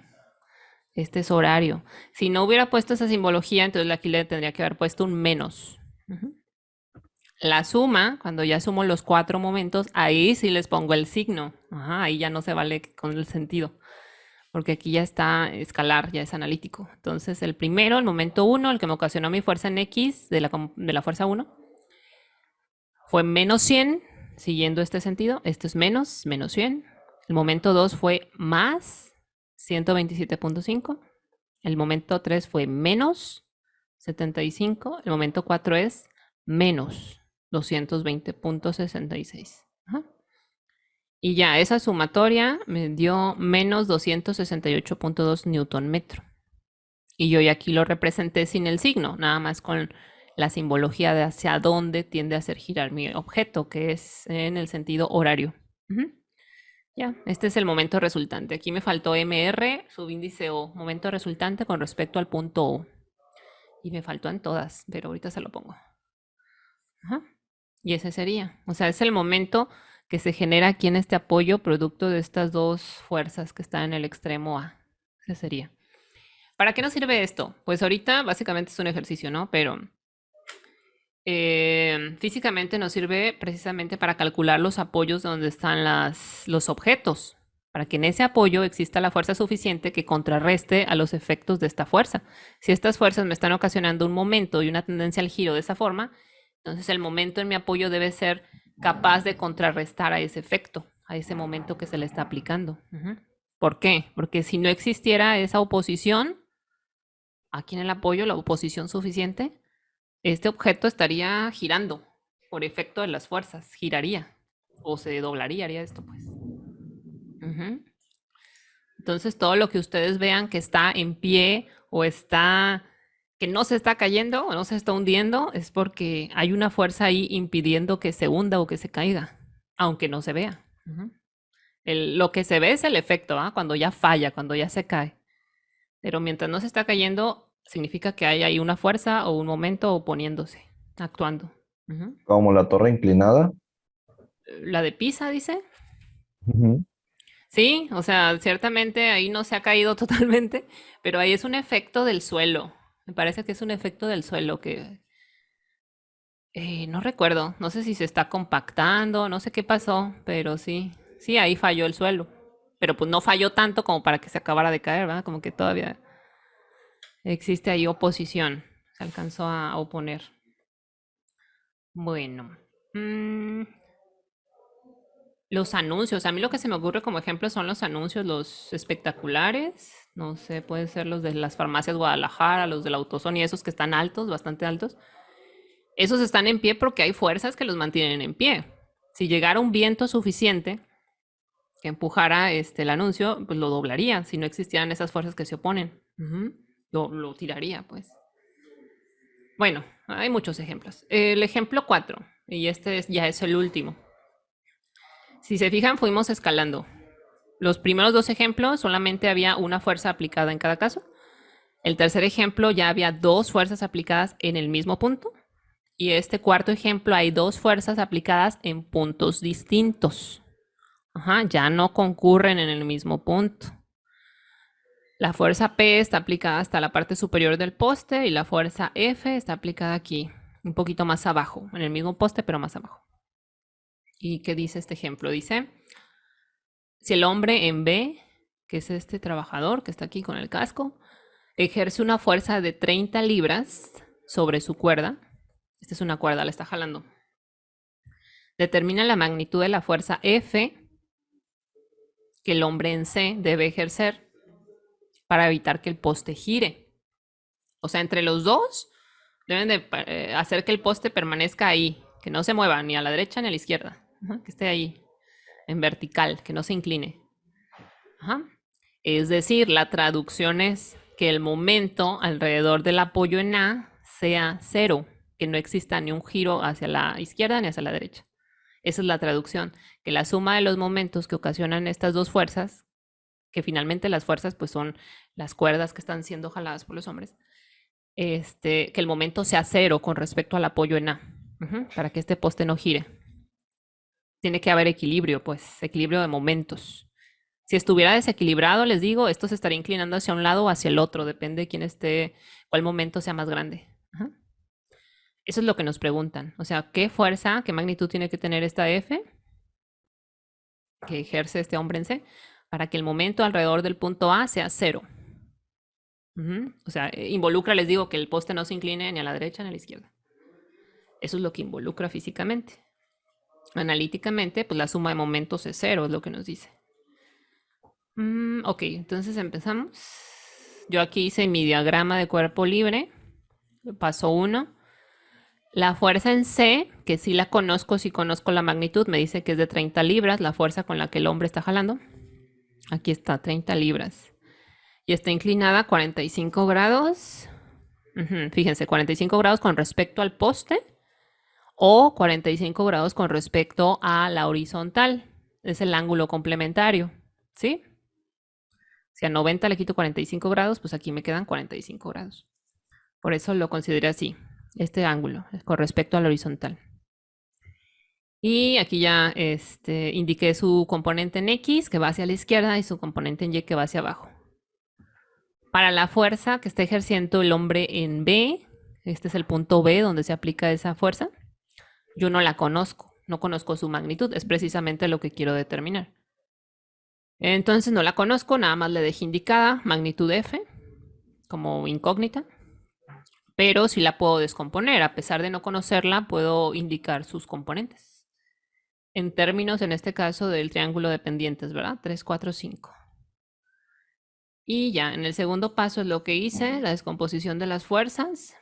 Este es horario. Si no hubiera puesto esa simbología, entonces aquí le tendría que haber puesto un menos. Ujú. La suma, cuando ya sumo los 4 momentos, ahí sí les pongo el signo. Ajá, ahí ya no se vale con el sentido. Porque aquí ya está escalar, ya es analítico. Entonces, el primero, el momento 1, el que me ocasionó mi fuerza en X de la fuerza 1, fue menos 100, siguiendo este sentido. Esto es menos 100. El momento 2 fue más 127.5. El momento 3 fue menos 75. El momento 4 es menos 220.66. Ajá. Y ya, esa sumatoria me dio menos 268.2 newton metro. Y yo ya aquí lo representé sin el signo, nada más con la simbología de hacia dónde tiende a hacer girar mi objeto, que es en el sentido horario. Ujú. Ya, este es el momento resultante. Aquí me faltó MR, subíndice O, momento resultante con respecto al punto O. Y me faltó en todas, pero ahorita se lo pongo. Ajá. Y ese sería. O sea, es el momento que se genera aquí en este apoyo producto de estas dos fuerzas que están en el extremo A. Ese sería. ¿Para qué nos sirve esto? Pues ahorita básicamente es un ejercicio, ¿no? Pero físicamente nos sirve precisamente para calcular los apoyos donde están los objetos, para que en ese apoyo exista la fuerza suficiente que contrarreste a los efectos de esta fuerza. Si estas fuerzas me están ocasionando un momento y una tendencia al giro de esa forma, entonces el momento en mi apoyo debe ser capaz de contrarrestar a ese efecto, a ese momento que se le está aplicando. ¿Por qué? Porque si no existiera esa oposición, aquí en el apoyo, la oposición suficiente, este objeto estaría girando por efecto de las fuerzas, giraría o se doblaría, haría esto pues. Entonces todo lo que ustedes vean que está en pie o está, que no se está cayendo o no se está hundiendo, es porque hay una fuerza ahí impidiendo que se hunda o que se caiga, aunque no se vea. Lo que se ve es el efecto, cuando ya falla, cuando ya se cae. Pero mientras no se está cayendo, significa que hay ahí una fuerza o un momento oponiéndose, actuando. Como la torre inclinada. La de Pisa, dice. Ujú. Sí, o sea, ciertamente ahí no se ha caído totalmente, pero ahí es un efecto del suelo. Me parece que es un efecto del suelo que no recuerdo, no sé si se está compactando, no sé qué pasó, pero sí, sí, ahí falló el suelo. Pero pues no falló tanto como para que se acabara de caer, ¿verdad? Como que todavía existe ahí oposición, se alcanzó a oponer. Bueno, los anuncios. A mí lo que se me ocurre como ejemplo son los anuncios, los espectaculares. No sé, pueden ser los de las farmacias Guadalajara, los del AutoZone y esos que están altos, bastante altos. Esos están en pie porque hay fuerzas que los mantienen en pie. Si llegara un viento suficiente que empujara el anuncio, pues lo doblaría. Si no existieran esas fuerzas que se oponen, lo tiraría, pues. Bueno, hay muchos ejemplos. El ejemplo 4, y ya es el último. Si se fijan, fuimos escalando. Los primeros dos ejemplos solamente había una fuerza aplicada en cada caso. El tercer ejemplo ya había dos fuerzas aplicadas en el mismo punto. Y este cuarto ejemplo hay dos fuerzas aplicadas en puntos distintos. Ya no concurren en el mismo punto. La fuerza P está aplicada hasta la parte superior del poste y la fuerza F está aplicada aquí, un poquito más abajo, en el mismo poste, pero más abajo. ¿Y qué dice este ejemplo? Dice, si el hombre en B, que es este trabajador que está aquí con el casco, ejerce una fuerza de 30 libras sobre su cuerda, esta es una cuerda, la está jalando, determina la magnitud de la fuerza F que el hombre en C debe ejercer para evitar que el poste gire. O sea, entre los dos deben de hacer que el poste permanezca ahí, que no se mueva ni a la derecha ni a la izquierda, que esté ahí en vertical, que no se incline. Es decir, la traducción es que el momento alrededor del apoyo en A sea cero, que no exista ni un giro hacia la izquierda ni hacia la derecha. Esa es la traducción, que la suma de los momentos que ocasionan estas dos fuerzas, que finalmente las fuerzas pues son las cuerdas que están siendo jaladas por los hombres, que el momento sea cero con respecto al apoyo en A, para que este poste no gire. Tiene que haber equilibrio, pues, equilibrio de momentos. Si estuviera desequilibrado, les digo, esto se estaría inclinando hacia un lado o hacia el otro, depende de quién esté, cuál momento sea más grande. Eso es lo que nos preguntan. O sea, ¿qué fuerza, qué magnitud tiene que tener esta F que ejerce este hombre en C para que el momento alrededor del punto A sea cero? O sea, involucra, les digo, que el poste no se incline ni a la derecha ni a la izquierda. Eso es lo que involucra físicamente. Analíticamente, pues la suma de momentos es cero, es lo que nos dice. Ok, entonces empezamos. Yo aquí hice mi diagrama de cuerpo libre. Paso 1. La fuerza en C, que sí la conozco, sí conozco la magnitud, me dice que es de 30 libras, la fuerza con la que el hombre está jalando. Aquí está, 30 libras. Y está inclinada a 45 grados. Fíjense, 45 grados con respecto al poste o 45 grados con respecto a la horizontal. Es el ángulo complementario, ¿sí? Si a 90 le quito 45 grados, pues aquí me quedan 45 grados. Por eso lo consideré así, este ángulo, con respecto al horizontal. Y aquí ya indiqué su componente en X, que va hacia la izquierda, y su componente en Y, que va hacia abajo. Para la fuerza que está ejerciendo el hombre en B, este es el punto B donde se aplica esa fuerza. Yo no la conozco, no conozco su magnitud, es precisamente lo que quiero determinar. Entonces no la conozco, nada más le dejé indicada magnitud F como incógnita, pero sí la puedo descomponer. A pesar de no conocerla, puedo indicar sus componentes. En términos, en este caso, del triángulo de pendientes, ¿verdad? 3, 4, 5. Y ya, en el segundo paso es lo que hice, la descomposición de las fuerzas.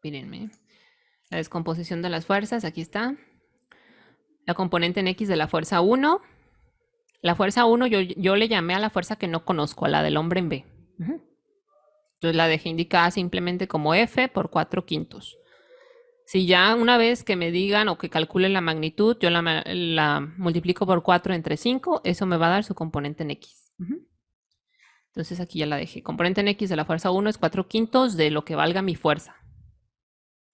Mírenme. La descomposición de las fuerzas, aquí está. La componente en X de la fuerza 1. La fuerza 1 yo le llamé a la fuerza que no conozco, a la del hombre en B. Entonces la dejé indicada simplemente como F por 4/5. Si ya una vez que me digan o que calcule la magnitud, yo la multiplico por 4 entre 5, eso me va a dar su componente en X. Entonces aquí ya la dejé. Componente en X de la fuerza 1 es 4/5 de lo que valga mi fuerza.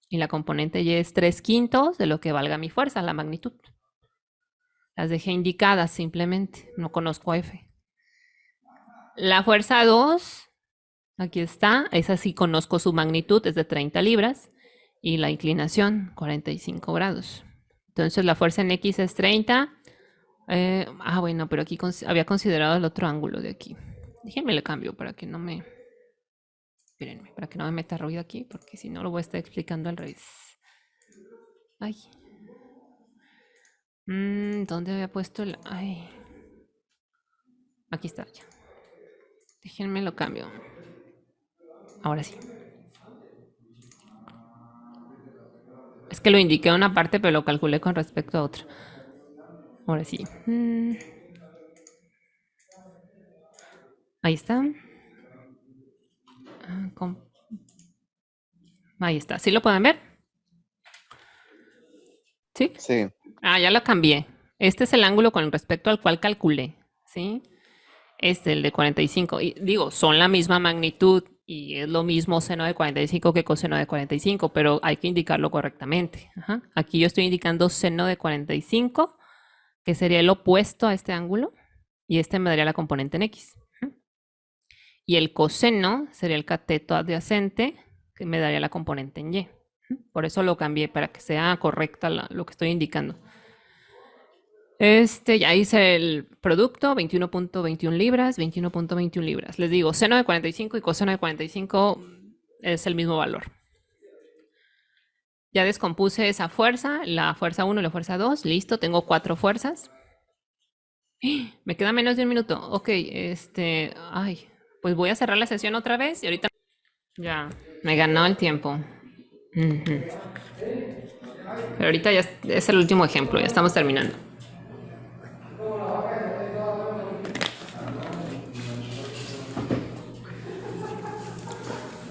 Y la componente Y es 3/5 de lo que valga mi fuerza, la magnitud. Las dejé indicadas simplemente, no conozco F. La fuerza 2, aquí está, esa sí conozco su magnitud, es de 30 libras. Y la inclinación, 45 grados. Entonces la fuerza en X es 30. Bueno, pero aquí había considerado el otro ángulo de aquí. Déjenme le cambio para que no me... Espérenme, para que no me meta ruido aquí, porque si no lo voy a estar explicando al revés. Ay. ¿Dónde había puesto el...? Ay. Aquí está ya. Déjenme lo cambio. Ahora sí. Es que lo indiqué en una parte, pero lo calculé con respecto a otra. Ahora sí. Ahí está. Ahí está. ¿Sí lo pueden ver? ¿Sí? Sí. Ya lo cambié. Este es el ángulo con respecto al cual calculé, ¿sí? El de 45. Y digo, son la misma magnitud y es lo mismo seno de 45 que coseno de 45, pero hay que indicarlo correctamente. Aquí yo estoy indicando seno de 45, que sería el opuesto a este ángulo, y este me daría la componente en X. Y el coseno sería el cateto adyacente, que me daría la componente en Y. Por eso lo cambié, para que sea correcta lo que estoy indicando. Ya hice el producto, 21.21 libras, 21.21 libras. Les digo, seno de 45 y coseno de 45 es el mismo valor. Ya descompuse esa fuerza, la fuerza 1 y la fuerza 2. Listo, tengo 4 fuerzas. Me queda menos de un minuto. Ok, pues voy a cerrar la sesión otra vez y ahorita... Ya, me ganó el tiempo. Pero ahorita ya es el último ejemplo, ya estamos terminando.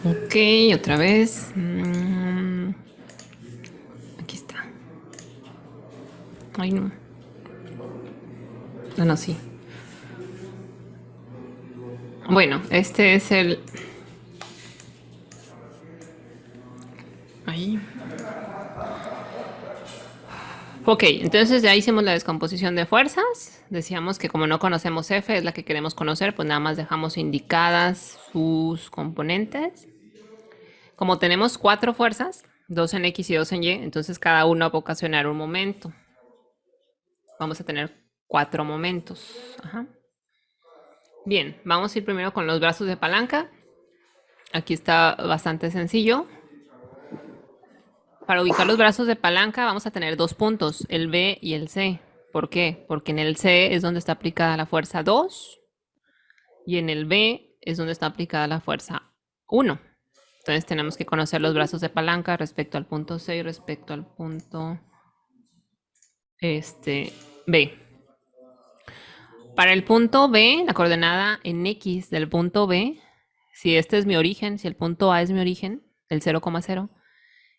Ok, otra vez. Aquí está. Ay, no. No, sí. Bueno, este es el... Ahí. Ok, entonces ya hicimos la descomposición de fuerzas. Decíamos que como no conocemos F, es la que queremos conocer, pues nada más dejamos indicadas sus componentes. Como tenemos 4 fuerzas, 2 en X y 2 en Y, entonces cada uno va a ocasionar un momento. Vamos a tener 4 momentos. Bien, vamos a ir primero con los brazos de palanca. Aquí está bastante sencillo. Para ubicar los brazos de palanca vamos a tener 2 puntos, el B y el C. ¿Por qué? Porque en el C es donde está aplicada la fuerza 2 y en el B es donde está aplicada la fuerza 1. Entonces tenemos que conocer los brazos de palanca respecto al punto C y respecto al punto B. Para el punto B, la coordenada en X del punto B Si este es mi origen, si el punto A es mi origen, el 0,0,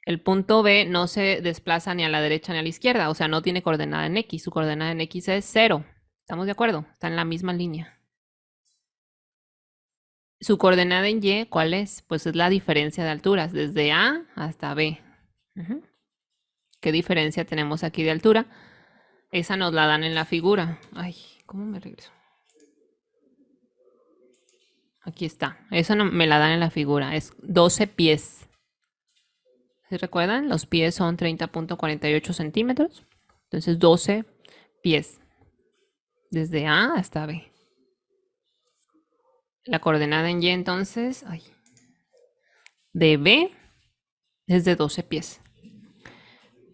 el punto B no se desplaza ni a la derecha ni a la izquierda, o sea, no tiene coordenada en X, su coordenada en X es 0. ¿Estamos de acuerdo? Está en la misma línea. Su coordenada en Y, ¿cuál es? Pues es la diferencia de alturas, desde A hasta B. Ujú. ¿Qué diferencia tenemos aquí de altura? Esa nos la dan en la figura. Ay, ¿cómo me regreso? Aquí está. Eso no, me la dan en la figura. Es 12 pies. ¿Se recuerdan? Los pies son 30.48 centímetros. Entonces 12 pies. Desde A hasta B. La coordenada en Y entonces, ay, de B es de 12 pies.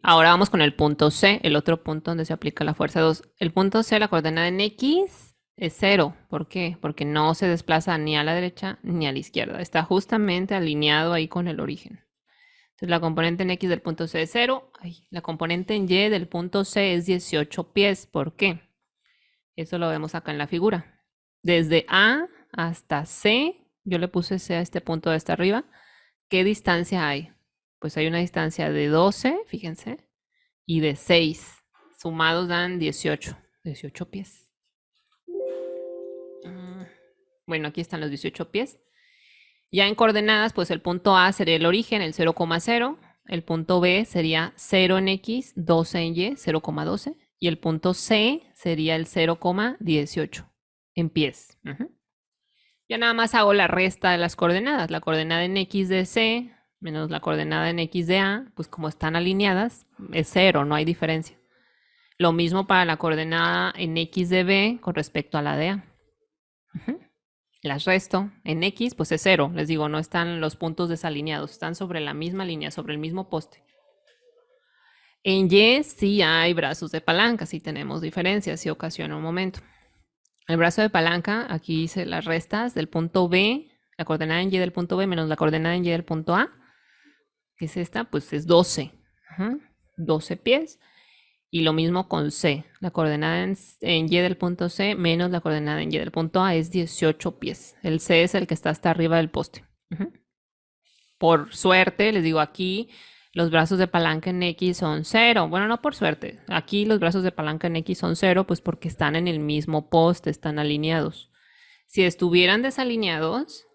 Ahora vamos con el punto C, el otro punto donde se aplica la fuerza 2. El punto C, la coordenada en X es 0. ¿Por qué? Porque no se desplaza ni a la derecha ni a la izquierda. Está justamente alineado ahí con el origen. Entonces la componente en X del punto C es 0. Ay, la componente en Y del punto C es 18 pies. ¿Por qué? Eso lo vemos acá en la figura. Desde A hasta C, yo le puse C a este punto de hasta arriba. ¿Qué distancia hay? Pues hay una distancia de 12, fíjense, y de 6. Sumados dan 18. 18 pies. Bueno, aquí están los 18 pies. Ya en coordenadas, pues el punto A sería el origen, el 0,0. El punto B sería 0 en X, 12 en Y, 0,12. Y el punto C sería el 0,18 en pies. Ya nada más hago la resta de las coordenadas. La coordenada en X de C menos la coordenada en X de A, pues como están alineadas, es 0, no hay diferencia. Lo mismo para la coordenada en X de B con respecto a la de A. Las resto. En X, pues es 0. Les digo, no están los puntos desalineados. Están sobre la misma línea, sobre el mismo poste. En Y sí hay brazos de palanca, sí tenemos diferencias, sí ocasiona un momento. El brazo de palanca, aquí hice las restas del punto B, la coordenada en Y del punto B menos la coordenada en Y del punto A, que es esta, pues es 12. 12 pies. Y lo mismo con C. La coordenada en Y del punto C menos la coordenada en Y del punto A es 18 pies. El C es el que está hasta arriba del poste. Por suerte, les digo, aquí los brazos de palanca en X son 0. Bueno, no por suerte. Aquí los brazos de palanca en X son 0, pues porque están en el mismo poste, están alineados. Si estuvieran desalineados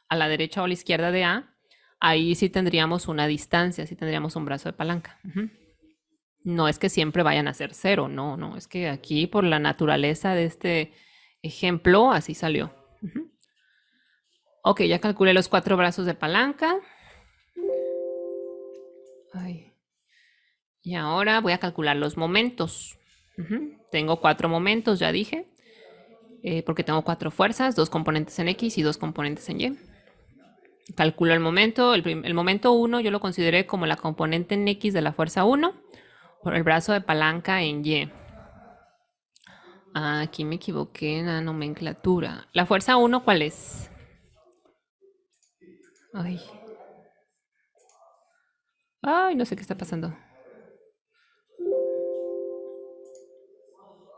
a la derecha o a la izquierda de A, ahí sí tendríamos una distancia, sí tendríamos un brazo de palanca. No es que siempre vayan a ser 0, no, es que aquí por la naturaleza de este ejemplo así salió. Ok, ya calculé los 4 brazos de palanca. Ay. Y ahora voy a calcular los momentos. Tengo 4 momentos, ya dije, porque tengo 4 fuerzas, 2 componentes en X y 2 componentes en Y. Calculo el momento. El momento 1 yo lo consideré como la componente en X de la fuerza 1 por el brazo de palanca en Y. Aquí me equivoqué en la nomenclatura. ¿La fuerza 1 cuál es? Ay, no sé qué está pasando.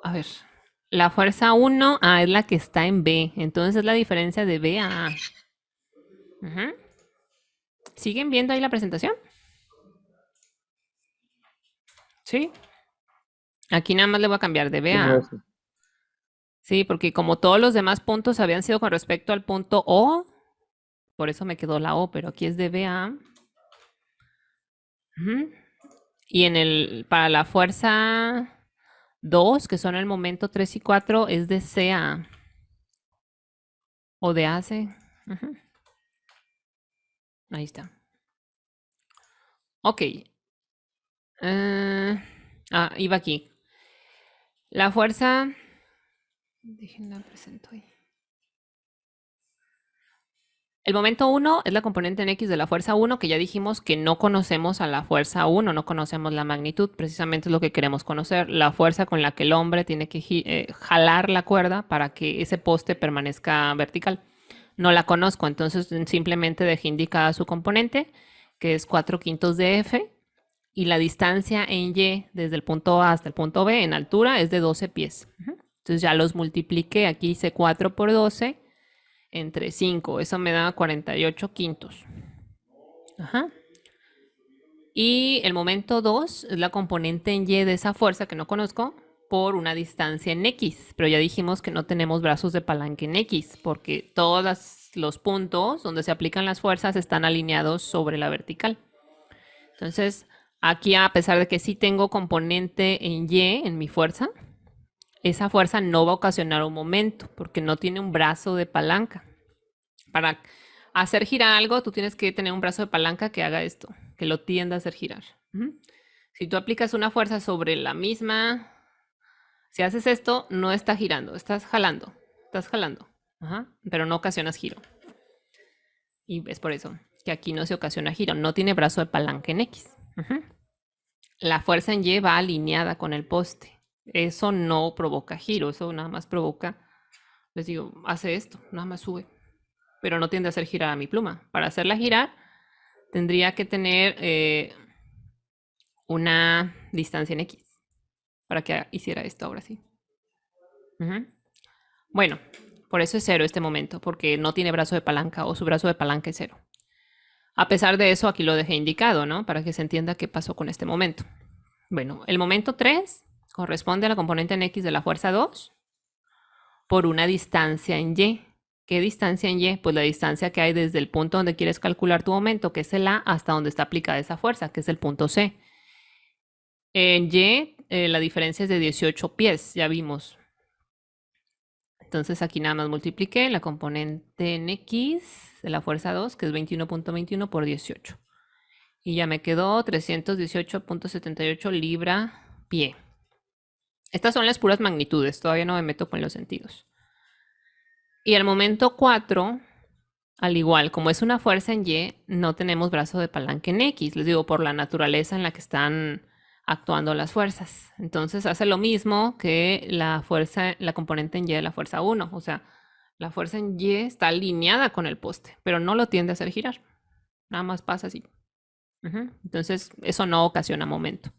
A ver. La fuerza 1, es la que está en B. Entonces es la diferencia de B a A. ¿Siguen viendo ahí la presentación? ¿Sí? Aquí nada más le voy a cambiar de B a A. Sí, porque como todos los demás puntos habían sido con respecto al punto O, por eso me quedó la O, pero aquí es de B a A. Y para la fuerza 2, que son el momento 3 y 4, es de C a A. O de A a C. Ahí está. Ok. Iba aquí. La fuerza... Déjenla presento ahí. El momento 1 es la componente en X de la fuerza 1, que ya dijimos que no conocemos a la fuerza 1, no conocemos la magnitud, precisamente es lo que queremos conocer, la fuerza con la que el hombre tiene que jalar la cuerda para que ese poste permanezca vertical. No la conozco, entonces simplemente dejé indicada su componente, que es 4/5 de F, y la distancia en Y desde el punto A hasta el punto B en altura es de 12 pies. Entonces ya los multipliqué, aquí hice 4 por 12, entre 5. Eso me da 48 quintos. Ajá. Y el momento 2 es la componente en y de esa fuerza que no conozco por una distancia en x. Pero ya dijimos que no tenemos brazos de palanca en x porque todos los puntos donde se aplican las fuerzas están alineados sobre la vertical. Entonces, aquí a pesar de que sí tengo componente en y en mi fuerza, esa fuerza no va a ocasionar un momento porque no tiene un brazo de palanca. Para hacer girar algo, tú tienes que tener un brazo de palanca que haga esto, que lo tienda a hacer girar. Si tú aplicas una fuerza sobre la misma, si haces esto, no está girando, estás jalando, pero no ocasionas giro. Y es por eso que aquí no se ocasiona giro, no tiene brazo de palanca en X. La fuerza en Y va alineada con el poste. Eso no provoca giro, eso nada más provoca, les digo, hace esto, nada más sube. Pero no tiende a hacer girar a mi pluma. Para hacerla girar, tendría que tener una distancia en X para que hiciera esto ahora sí. Bueno, por eso es 0 este momento, porque no tiene brazo de palanca o su brazo de palanca es 0. A pesar de eso, aquí lo dejé indicado, ¿no? Para que se entienda qué pasó con este momento. Bueno, el momento 3 corresponde a la componente en X de la fuerza 2 por una distancia en Y. ¿Qué distancia en Y? Pues la distancia que hay desde el punto donde quieres calcular tu momento, que es el A, hasta donde está aplicada esa fuerza, que es el punto C. En Y, la diferencia es de 18 pies, ya vimos. Entonces aquí nada más multipliqué la componente en X de la fuerza 2, que es 21.21 por 18. Y ya me quedó 318.78 libra-pie. Estas son las puras magnitudes, todavía no me meto con los sentidos. Y el momento 4, al igual, como es una fuerza en Y, no tenemos brazo de palanca en X. Les digo, por la naturaleza en la que están actuando las fuerzas. Entonces hace lo mismo que la fuerza, la componente en Y de la fuerza 1. O sea, la fuerza en Y está alineada con el poste, pero no lo tiende a hacer girar. Nada más pasa así. Entonces, eso no ocasiona momento.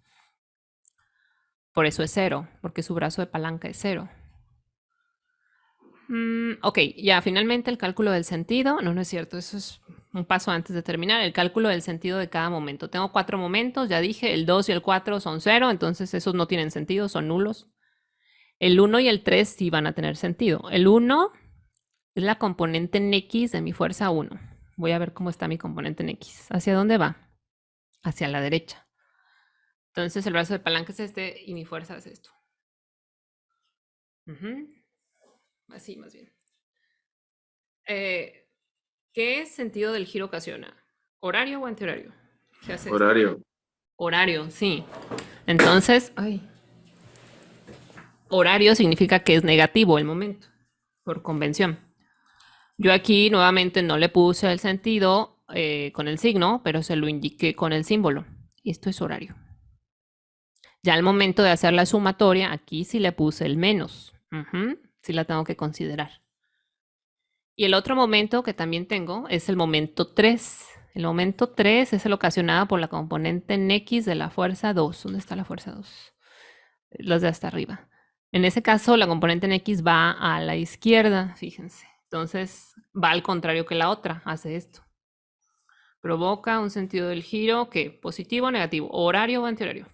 Por eso es 0, porque su brazo de palanca es 0. Ok, ya finalmente el cálculo del sentido. No es cierto, eso es un paso antes de terminar. El cálculo del sentido de cada momento. Tengo 4 momentos, ya dije, el 2 y el 4 son 0, entonces esos no tienen sentido, son nulos. El 1 y el 3 sí van a tener sentido. El 1 es la componente en X de mi fuerza 1. Voy a ver cómo está mi componente en X. ¿Hacia dónde va? Hacia la derecha. Entonces el brazo de palanca es este y mi fuerza es esto. Así más bien. ¿Qué sentido del giro ocasiona? ¿Horario o antihorario? ¿Qué hace Horario. esto? Horario, sí. Entonces, horario significa que es negativo el momento, por convención. Yo aquí nuevamente no le puse el sentido con el signo, pero se lo indiqué con el símbolo. Esto es horario. Ya al momento de hacer la sumatoria, aquí sí le puse el menos. Sí la tengo que considerar. Y el otro momento que también tengo es el momento 3. El momento 3 es el ocasionado por la componente en X de la fuerza 2. ¿Dónde está la fuerza 2? Los de hasta arriba. En ese caso, la componente en X va a la izquierda, fíjense. Entonces, va al contrario que la otra, hace esto. Provoca un sentido del giro que positivo o negativo, horario o antihorario.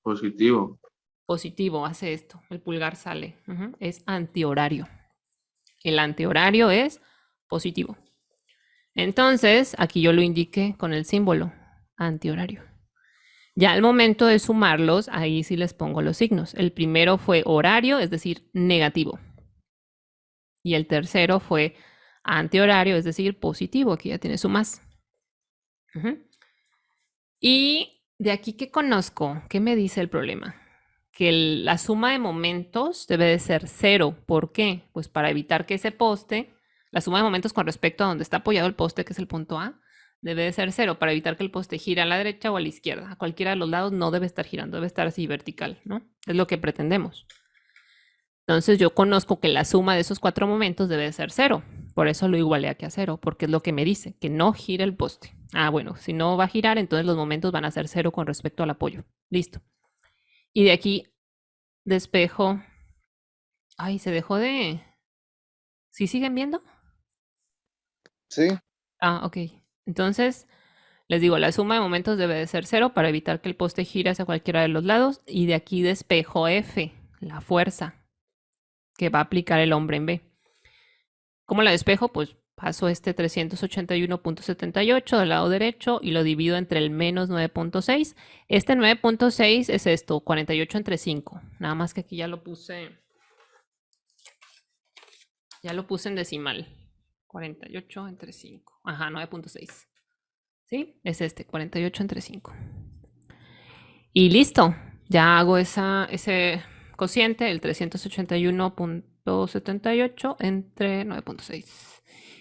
Positivo. Positivo, hace esto. El pulgar sale. Es antihorario. El antihorario es positivo. Entonces, aquí yo lo indiqué con el símbolo antihorario. Ya al momento de sumarlos, ahí sí les pongo los signos. El primero fue horario, es decir, negativo. Y el tercero fue antihorario, es decir, positivo. Aquí ya tiene su más. Y de aquí que conozco, ¿qué me dice el problema? Que la suma de momentos debe de ser 0. ¿Por qué? Pues para evitar que ese poste, la suma de momentos con respecto a donde está apoyado el poste, que es el punto A, debe de ser 0 para evitar que el poste gire a la derecha o a la izquierda. A cualquiera de los lados no debe estar girando, debe estar así vertical, ¿no? Es lo que pretendemos. Entonces yo conozco que la suma de esos 4 momentos debe de ser 0. Por eso lo igualé aquí a 0, porque es lo que me dice, que no gire el poste. Bueno, si no va a girar, entonces los momentos van a ser 0 con respecto al apoyo. Listo. Y de aquí despejo. Se dejó de... ¿Sí siguen viendo? Sí, Ah, ok. Entonces, les digo, la suma de momentos debe de ser cero para evitar que el poste gire hacia cualquiera de los lados. Y de aquí despejo F, la fuerza que va a aplicar el hombre en B. ¿Cómo la despejo? Pues paso este 381.78 del lado derecho y lo divido entre el menos 9.6. Este 9.6 es esto, 48 entre 5. Nada más que aquí ya lo puse en decimal. 48 entre 5. Ajá, 9.6. ¿Sí? Es este, 48 entre 5. Y listo. Ya hago ese cociente, el 381.78 entre 9.6.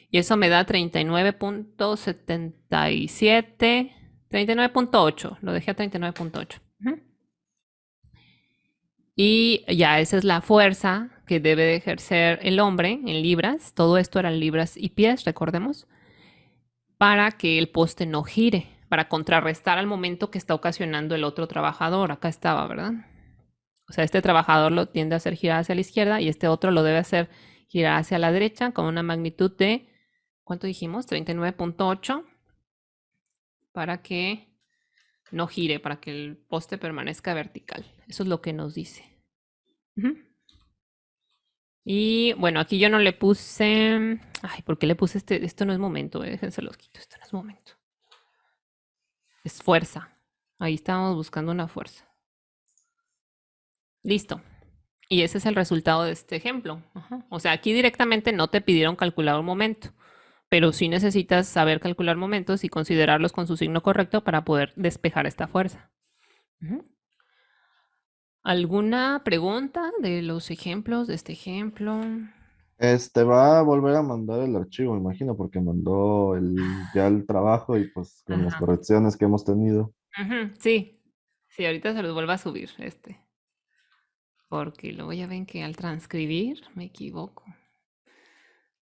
Y eso me da 39.77. 39.8. Lo dejé a 39.8. Y ya esa es la fuerza que debe de ejercer el hombre en libras. Todo esto eran libras y pies, recordemos, para que el poste no gire, para contrarrestar al momento que está ocasionando el otro trabajador. Acá estaba, ¿verdad? O sea, este trabajador lo tiende a hacer girar hacia la izquierda y este otro lo debe hacer girar hacia la derecha con una magnitud de, ¿cuánto dijimos? 39.8 para que no gire, para que el poste permanezca vertical. Eso es lo que nos dice. Y bueno, aquí yo no le puse... Ay, ¿por qué le puse este? Esto no es momento, déjense los quito. Esto no es momento. Es fuerza. Ahí estábamos buscando una fuerza. Listo. Y ese es el resultado de este ejemplo. O sea, aquí directamente no te pidieron calcular un momento, pero sí necesitas saber calcular momentos y considerarlos con su signo correcto para poder despejar esta fuerza. ¿Alguna pregunta de los ejemplos de este ejemplo? Va a volver a mandar el archivo, imagino, porque mandó ya el trabajo y pues con las Ajá. correcciones que hemos tenido. Sí. Sí, ahorita se los vuelvo a subir porque luego ya ven que al transcribir me equivoco.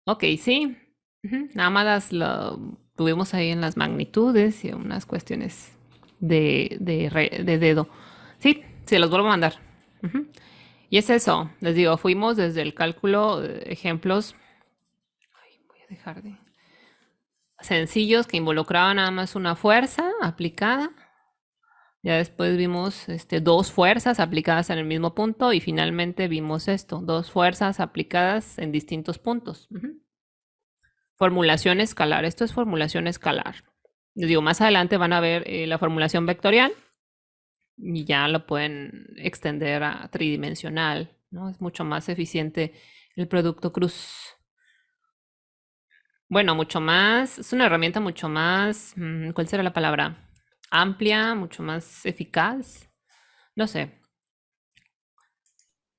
Ok, sí. Nada más lo tuvimos ahí en las magnitudes y unas cuestiones de dedo. Sí, se los vuelvo a mandar. Y es eso, les digo, fuimos desde el cálculo, ejemplos. Ay, voy a dejar de. Sencillos que involucraban nada más una fuerza aplicada. Ya después vimos dos fuerzas aplicadas en el mismo punto y finalmente vimos esto, dos fuerzas aplicadas en distintos puntos. Formulación escalar, esto es formulación escalar. Les digo, más adelante van a ver la formulación vectorial y ya lo pueden extender a tridimensional, ¿no? Es mucho más eficiente el producto cruz. Bueno, mucho más, es una herramienta mucho más, ¿cuál será la palabra? Amplia, mucho más eficaz. No sé.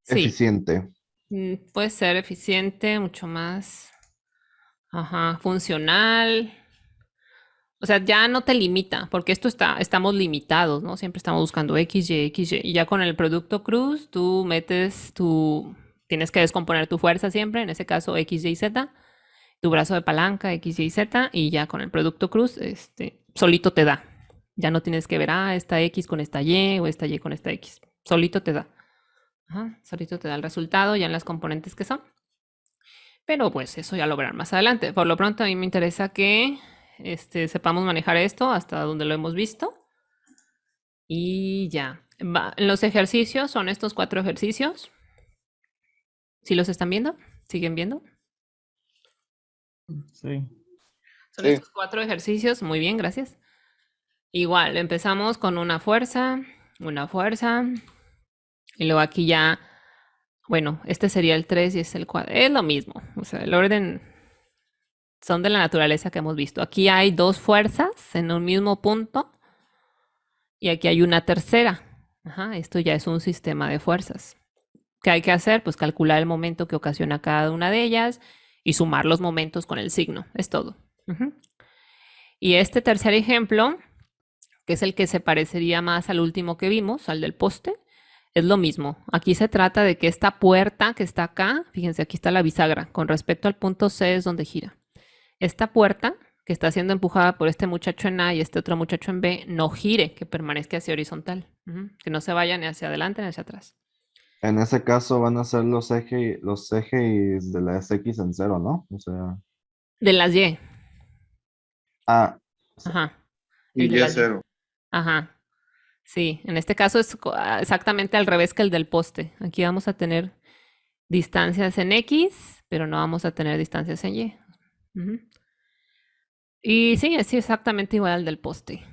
Sí, Eficiente. puede ser eficiente, mucho más funcional. O sea, ya no te limita, porque estamos limitados, ¿no? Siempre estamos buscando X, Y, X, Y. Y ya con el producto cruz, tú tienes que descomponer tu fuerza siempre, en ese caso X, Y, Z, tu brazo de palanca, X, Y, Z, y ya con el producto cruz, solito te da. Ya no tienes que ver, esta X con esta Y o esta Y con esta X. Solito te da. Solito te da el resultado ya en las componentes que son. Pero pues eso ya lo verán más adelante. Por lo pronto a mí me interesa que sepamos manejar esto hasta donde lo hemos visto. Y ya. Los ejercicios son estos 4 ejercicios. ¿Sí los están viendo? ¿Siguen viendo? Sí. Son Sí. estos 4 ejercicios. Muy bien, gracias. Igual, empezamos con una fuerza. Y luego aquí ya, bueno, este sería el 3 y es el 4. Es lo mismo. O sea, el orden son de la naturaleza que hemos visto. Aquí hay 2 fuerzas en un mismo punto y aquí hay una tercera. Esto ya es un sistema de fuerzas. ¿Qué hay que hacer? Pues calcular el momento que ocasiona cada una de ellas y sumar los momentos con el signo. Es todo. Y este tercer ejemplo, que es el que se parecería más al último que vimos, al del poste, es lo mismo. Aquí se trata de que esta puerta que está acá, fíjense, aquí está la bisagra, con respecto al punto C es donde gira. Esta puerta que está siendo empujada por este muchacho en A y este otro muchacho en B, no gire, que permanezca hacia horizontal, que no se vaya ni hacia adelante ni hacia atrás. En ese caso van a ser los ejes de las X en cero, ¿no? O sea, De las Y. Ah, Ajá. Y El de Y la es cero. Ajá. Sí, en este caso es exactamente al revés que el del poste. Aquí vamos a tener distancias en X, pero no vamos a tener distancias en Y. Ujú. Y sí, es exactamente igual al del poste.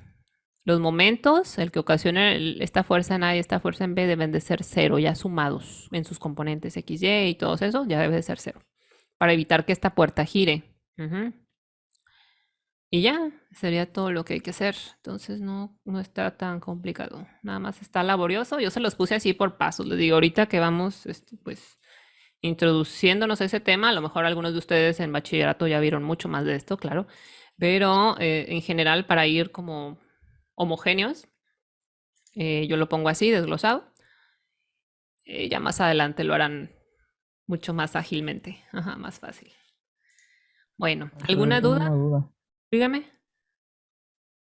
Los momentos, el que ocasiona esta fuerza en A y esta fuerza en B deben de ser cero, ya sumados en sus componentes X, Y y todo eso, ya debe de ser cero, para evitar que esta puerta gire. Ujú. Y ya, sería todo lo que hay que hacer. Entonces no está tan complicado. Nada más está laborioso. Yo se los puse así por pasos. Les digo, ahorita que vamos, pues, introduciéndonos a ese tema, a lo mejor algunos de ustedes en bachillerato ya vieron mucho más de esto, claro. Pero en general, para ir como homogéneos, yo lo pongo así, desglosado. Ya más adelante lo harán mucho más ágilmente. Ajá, más fácil. Bueno, Pero yo ¿alguna tengo duda? una duda. Dígame.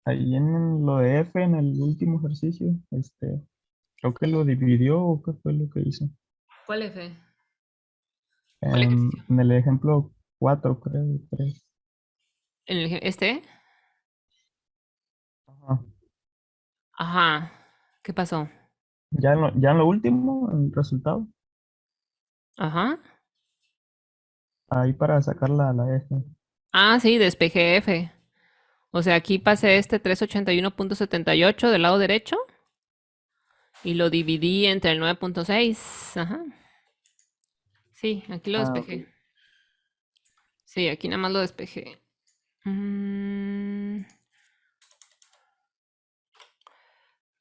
Ahí en lo de F, en el último ejercicio, creo que lo dividió o qué fue lo que hizo. ¿Cuál F? ¿Cuál ejercicio? En el ejemplo 4 creo, 3. ¿Este? Ajá. Ajá. ¿Qué pasó? Ya en lo último, en el resultado, Ajá. ahí para sacar la F. Ah, sí, despejé F. O sea, aquí pasé este 381.78 del lado derecho y lo dividí entre el 9.6. Ajá. Sí, aquí lo Ah, ok. despejé. Sí, aquí nada más lo despejé.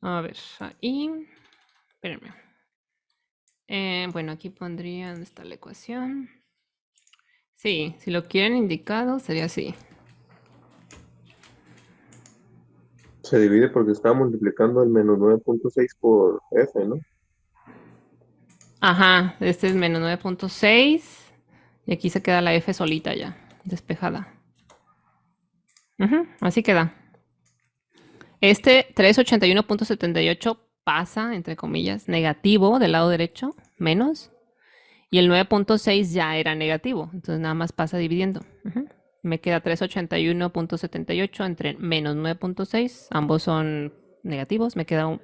A ver, ahí. Espérenme. Bueno, aquí pondría dónde está la ecuación. Sí, si lo quieren indicado, sería así. Se divide porque está multiplicando el menos 9.6 por F, ¿no? Ajá, este es menos 9.6 y aquí se queda la F solita ya, despejada. Ujú, así queda. Este 381.78 pasa, entre comillas, negativo del lado derecho, menos, y el 9.6 ya era negativo, entonces nada más pasa dividiendo. Ujú. Me queda 381.78 entre menos 9.6, ambos son negativos, me queda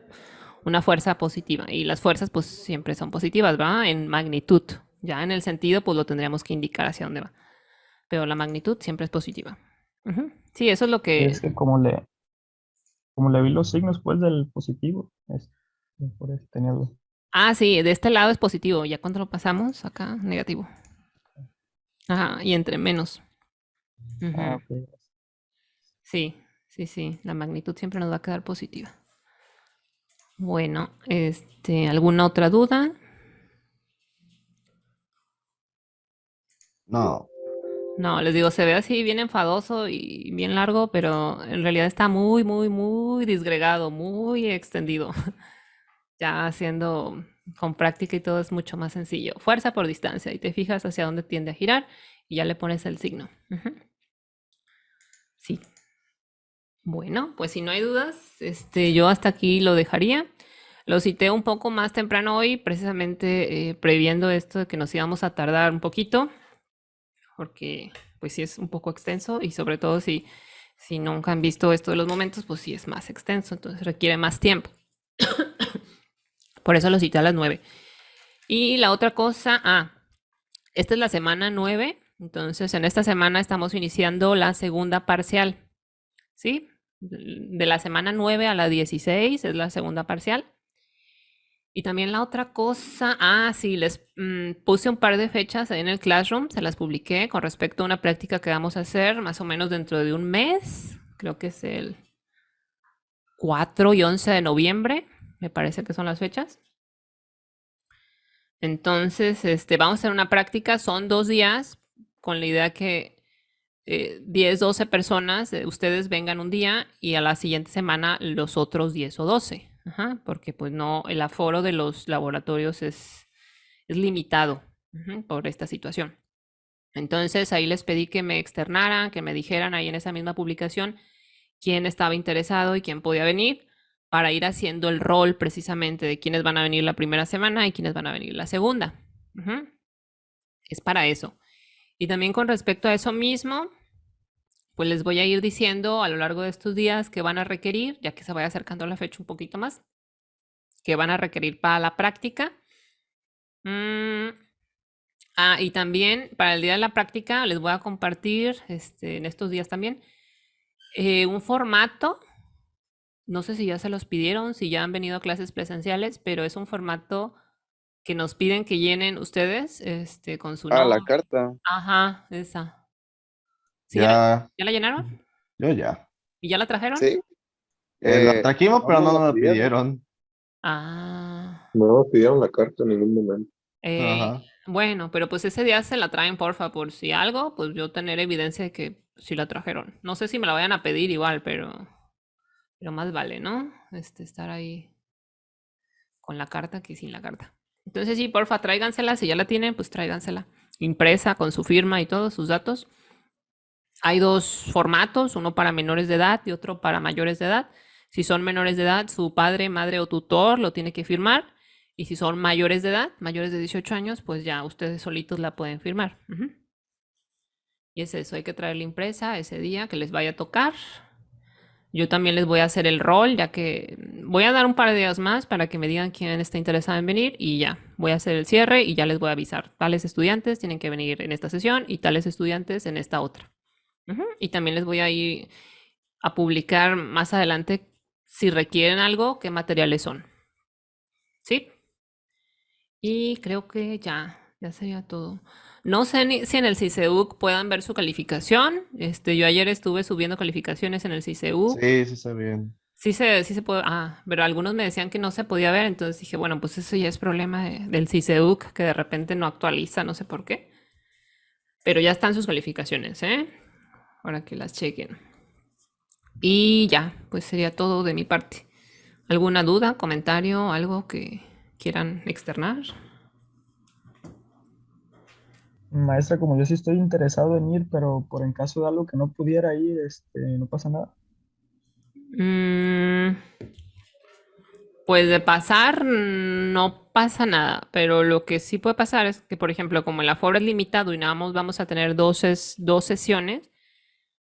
una fuerza positiva. Y las fuerzas pues siempre son positivas, ¿va? En magnitud. Ya en el sentido pues lo tendríamos que indicar hacia dónde va. Pero la magnitud siempre es positiva. Ujú. Sí, eso es lo Sí, que... es que como le vi los signos pues del positivo, por eso tenía duda. Ah, sí, de este lado es positivo. Ya cuando lo pasamos, acá negativo. Ajá, y entre menos. Ah, Ujú. ok. Sí, sí, sí. La magnitud siempre nos va a quedar positiva. Bueno, ¿alguna otra duda? No, No, les digo, se ve así bien enfadoso y bien largo, pero en realidad está muy, muy, muy disgregado, muy extendido. Ya haciendo con práctica y todo es mucho más sencillo. Fuerza por distancia y te fijas hacia dónde tiende a girar y ya le pones el signo. Ujú. Sí. Bueno, pues si no hay dudas, yo hasta aquí lo dejaría. Lo cité un poco más temprano hoy, precisamente previendo esto de que nos íbamos a tardar un poquito, porque pues sí es un poco extenso y sobre todo si nunca han visto esto de los momentos, pues sí es más extenso, entonces requiere más tiempo. Por eso lo cité a las 9. Y la otra cosa, esta es la semana 9, entonces en esta semana estamos iniciando la segunda parcial, ¿sí? De la semana 9 a la 16 es la segunda parcial. Y también la otra cosa, sí, les puse un par de fechas ahí en el Classroom, se las publiqué con respecto a una práctica que vamos a hacer más o menos dentro de un mes, creo que es el 4 y 11 de noviembre, me parece que son las fechas. Entonces, vamos a hacer una práctica, son 2 días, con la idea que 10, 12 personas, ustedes vengan un día y a la siguiente semana los otros 10 o 12. Ajá, porque pues no, el aforo de los laboratorios es limitado por esta situación. Entonces ahí les pedí que me externaran, que me dijeran ahí en esa misma publicación quién estaba interesado y quién podía venir para ir haciendo el rol precisamente de quiénes van a venir la primera semana y quiénes van a venir la segunda. Es para eso. Y también con respecto a eso mismo, pues les voy a ir diciendo a lo largo de estos días que van a requerir, ya que se vaya acercando la fecha un poquito más, que van a requerir para la práctica. Y también para el día de la práctica les voy a compartir en estos días también un formato. No sé si ya se los pidieron, si ya han venido a clases presenciales, pero es un formato que nos piden que llenen ustedes con su Ah, la nombre. carta. Ajá, esa. ¿Sí, Ya, ya la llenaron? yo ya. ¿Y ya la trajeron? Sí. La trajimos, pero nos no la nos la pidieron. pidieron. Ah. No nos pidieron la carta en ningún momento. Ajá. Bueno, pero pues ese día se la traen, porfa, por si algo, pues yo tener evidencia de que sí la trajeron. No sé si me la vayan a pedir igual, pero más vale, ¿no? Estar ahí con la carta que sin la carta. Entonces sí, porfa, tráigansela. Si ya la tienen, pues tráigansela. Impresa con su firma y todos sus datos. Hay dos formatos, uno para menores de edad y otro para mayores de edad. Si son menores de edad, su padre, madre o tutor lo tiene que firmar. Y si son mayores de edad, mayores de 18 años, pues ya ustedes solitos la pueden firmar. Y es eso, hay que traerla impresa ese día que les vaya a tocar. Yo también les voy a hacer el rol, ya que voy a dar un par de días más para que me digan quién está interesado en venir y ya, voy a hacer el cierre y ya les voy a avisar. Tales estudiantes tienen que venir en esta sesión y tales estudiantes en esta otra. Y también les voy a ir a publicar más adelante si requieren algo, qué materiales son. ¿Sí? Y creo que ya sería todo. No sé si en el CISEUC puedan ver su calificación. Yo ayer estuve subiendo calificaciones en el CISEUC. Sí, sí está bien. Sí se puede. Pero algunos me decían que no se podía ver, entonces dije, bueno, pues eso ya es problema del CISEUC, que de repente no actualiza, no sé por qué. Pero ya están sus calificaciones, ¿eh? Para que las chequen. Y ya, pues sería todo de mi parte. ¿Alguna duda, comentario, algo que quieran externar? Maestra, como yo sí estoy interesado en ir, pero por en caso de algo que no pudiera ir, no pasa nada. Pues de pasar no pasa nada, pero lo que sí puede pasar es que, por ejemplo, como el aforo es limitado y nada más vamos a tener dos sesiones,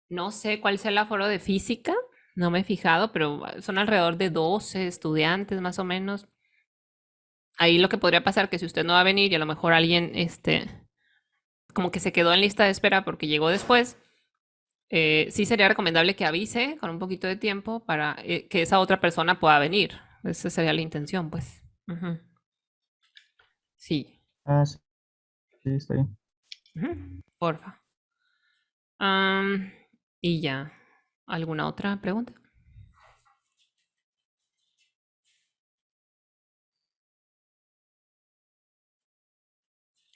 no sé cuál sea el aforo de física, no me he fijado, pero son alrededor de 12 estudiantes más o menos. Ahí lo que podría pasar que si usted no va a venir y a lo mejor alguien, como que se quedó en lista de espera porque llegó después, sí sería recomendable que avise con un poquito de tiempo para que esa otra persona pueda venir. Esa sería la intención, pues. Sí. Ah, sí, sí, está bien. Porfa. Y ya. ¿Alguna otra pregunta?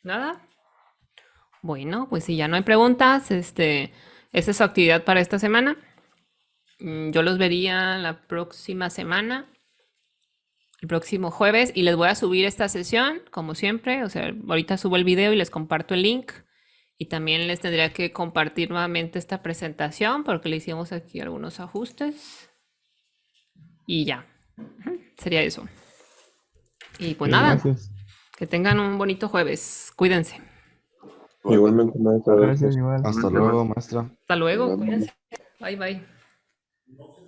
¿Nada? Bueno, pues si ya no hay preguntas, esa es su actividad para esta semana. Yo los vería la próxima semana, el próximo jueves, y les voy a subir esta sesión, como siempre. O sea, ahorita subo el video y les comparto el link. Y también les tendría que compartir nuevamente esta presentación porque le hicimos aquí algunos ajustes. Y ya. Sería eso. Y pues Sí, nada, gracias. que tengan un bonito jueves. Cuídense. Igualmente, maestra, Gracias, igual. Hasta luego, maestra. Hasta luego. Igualmente. Cuídense. Bye, bye.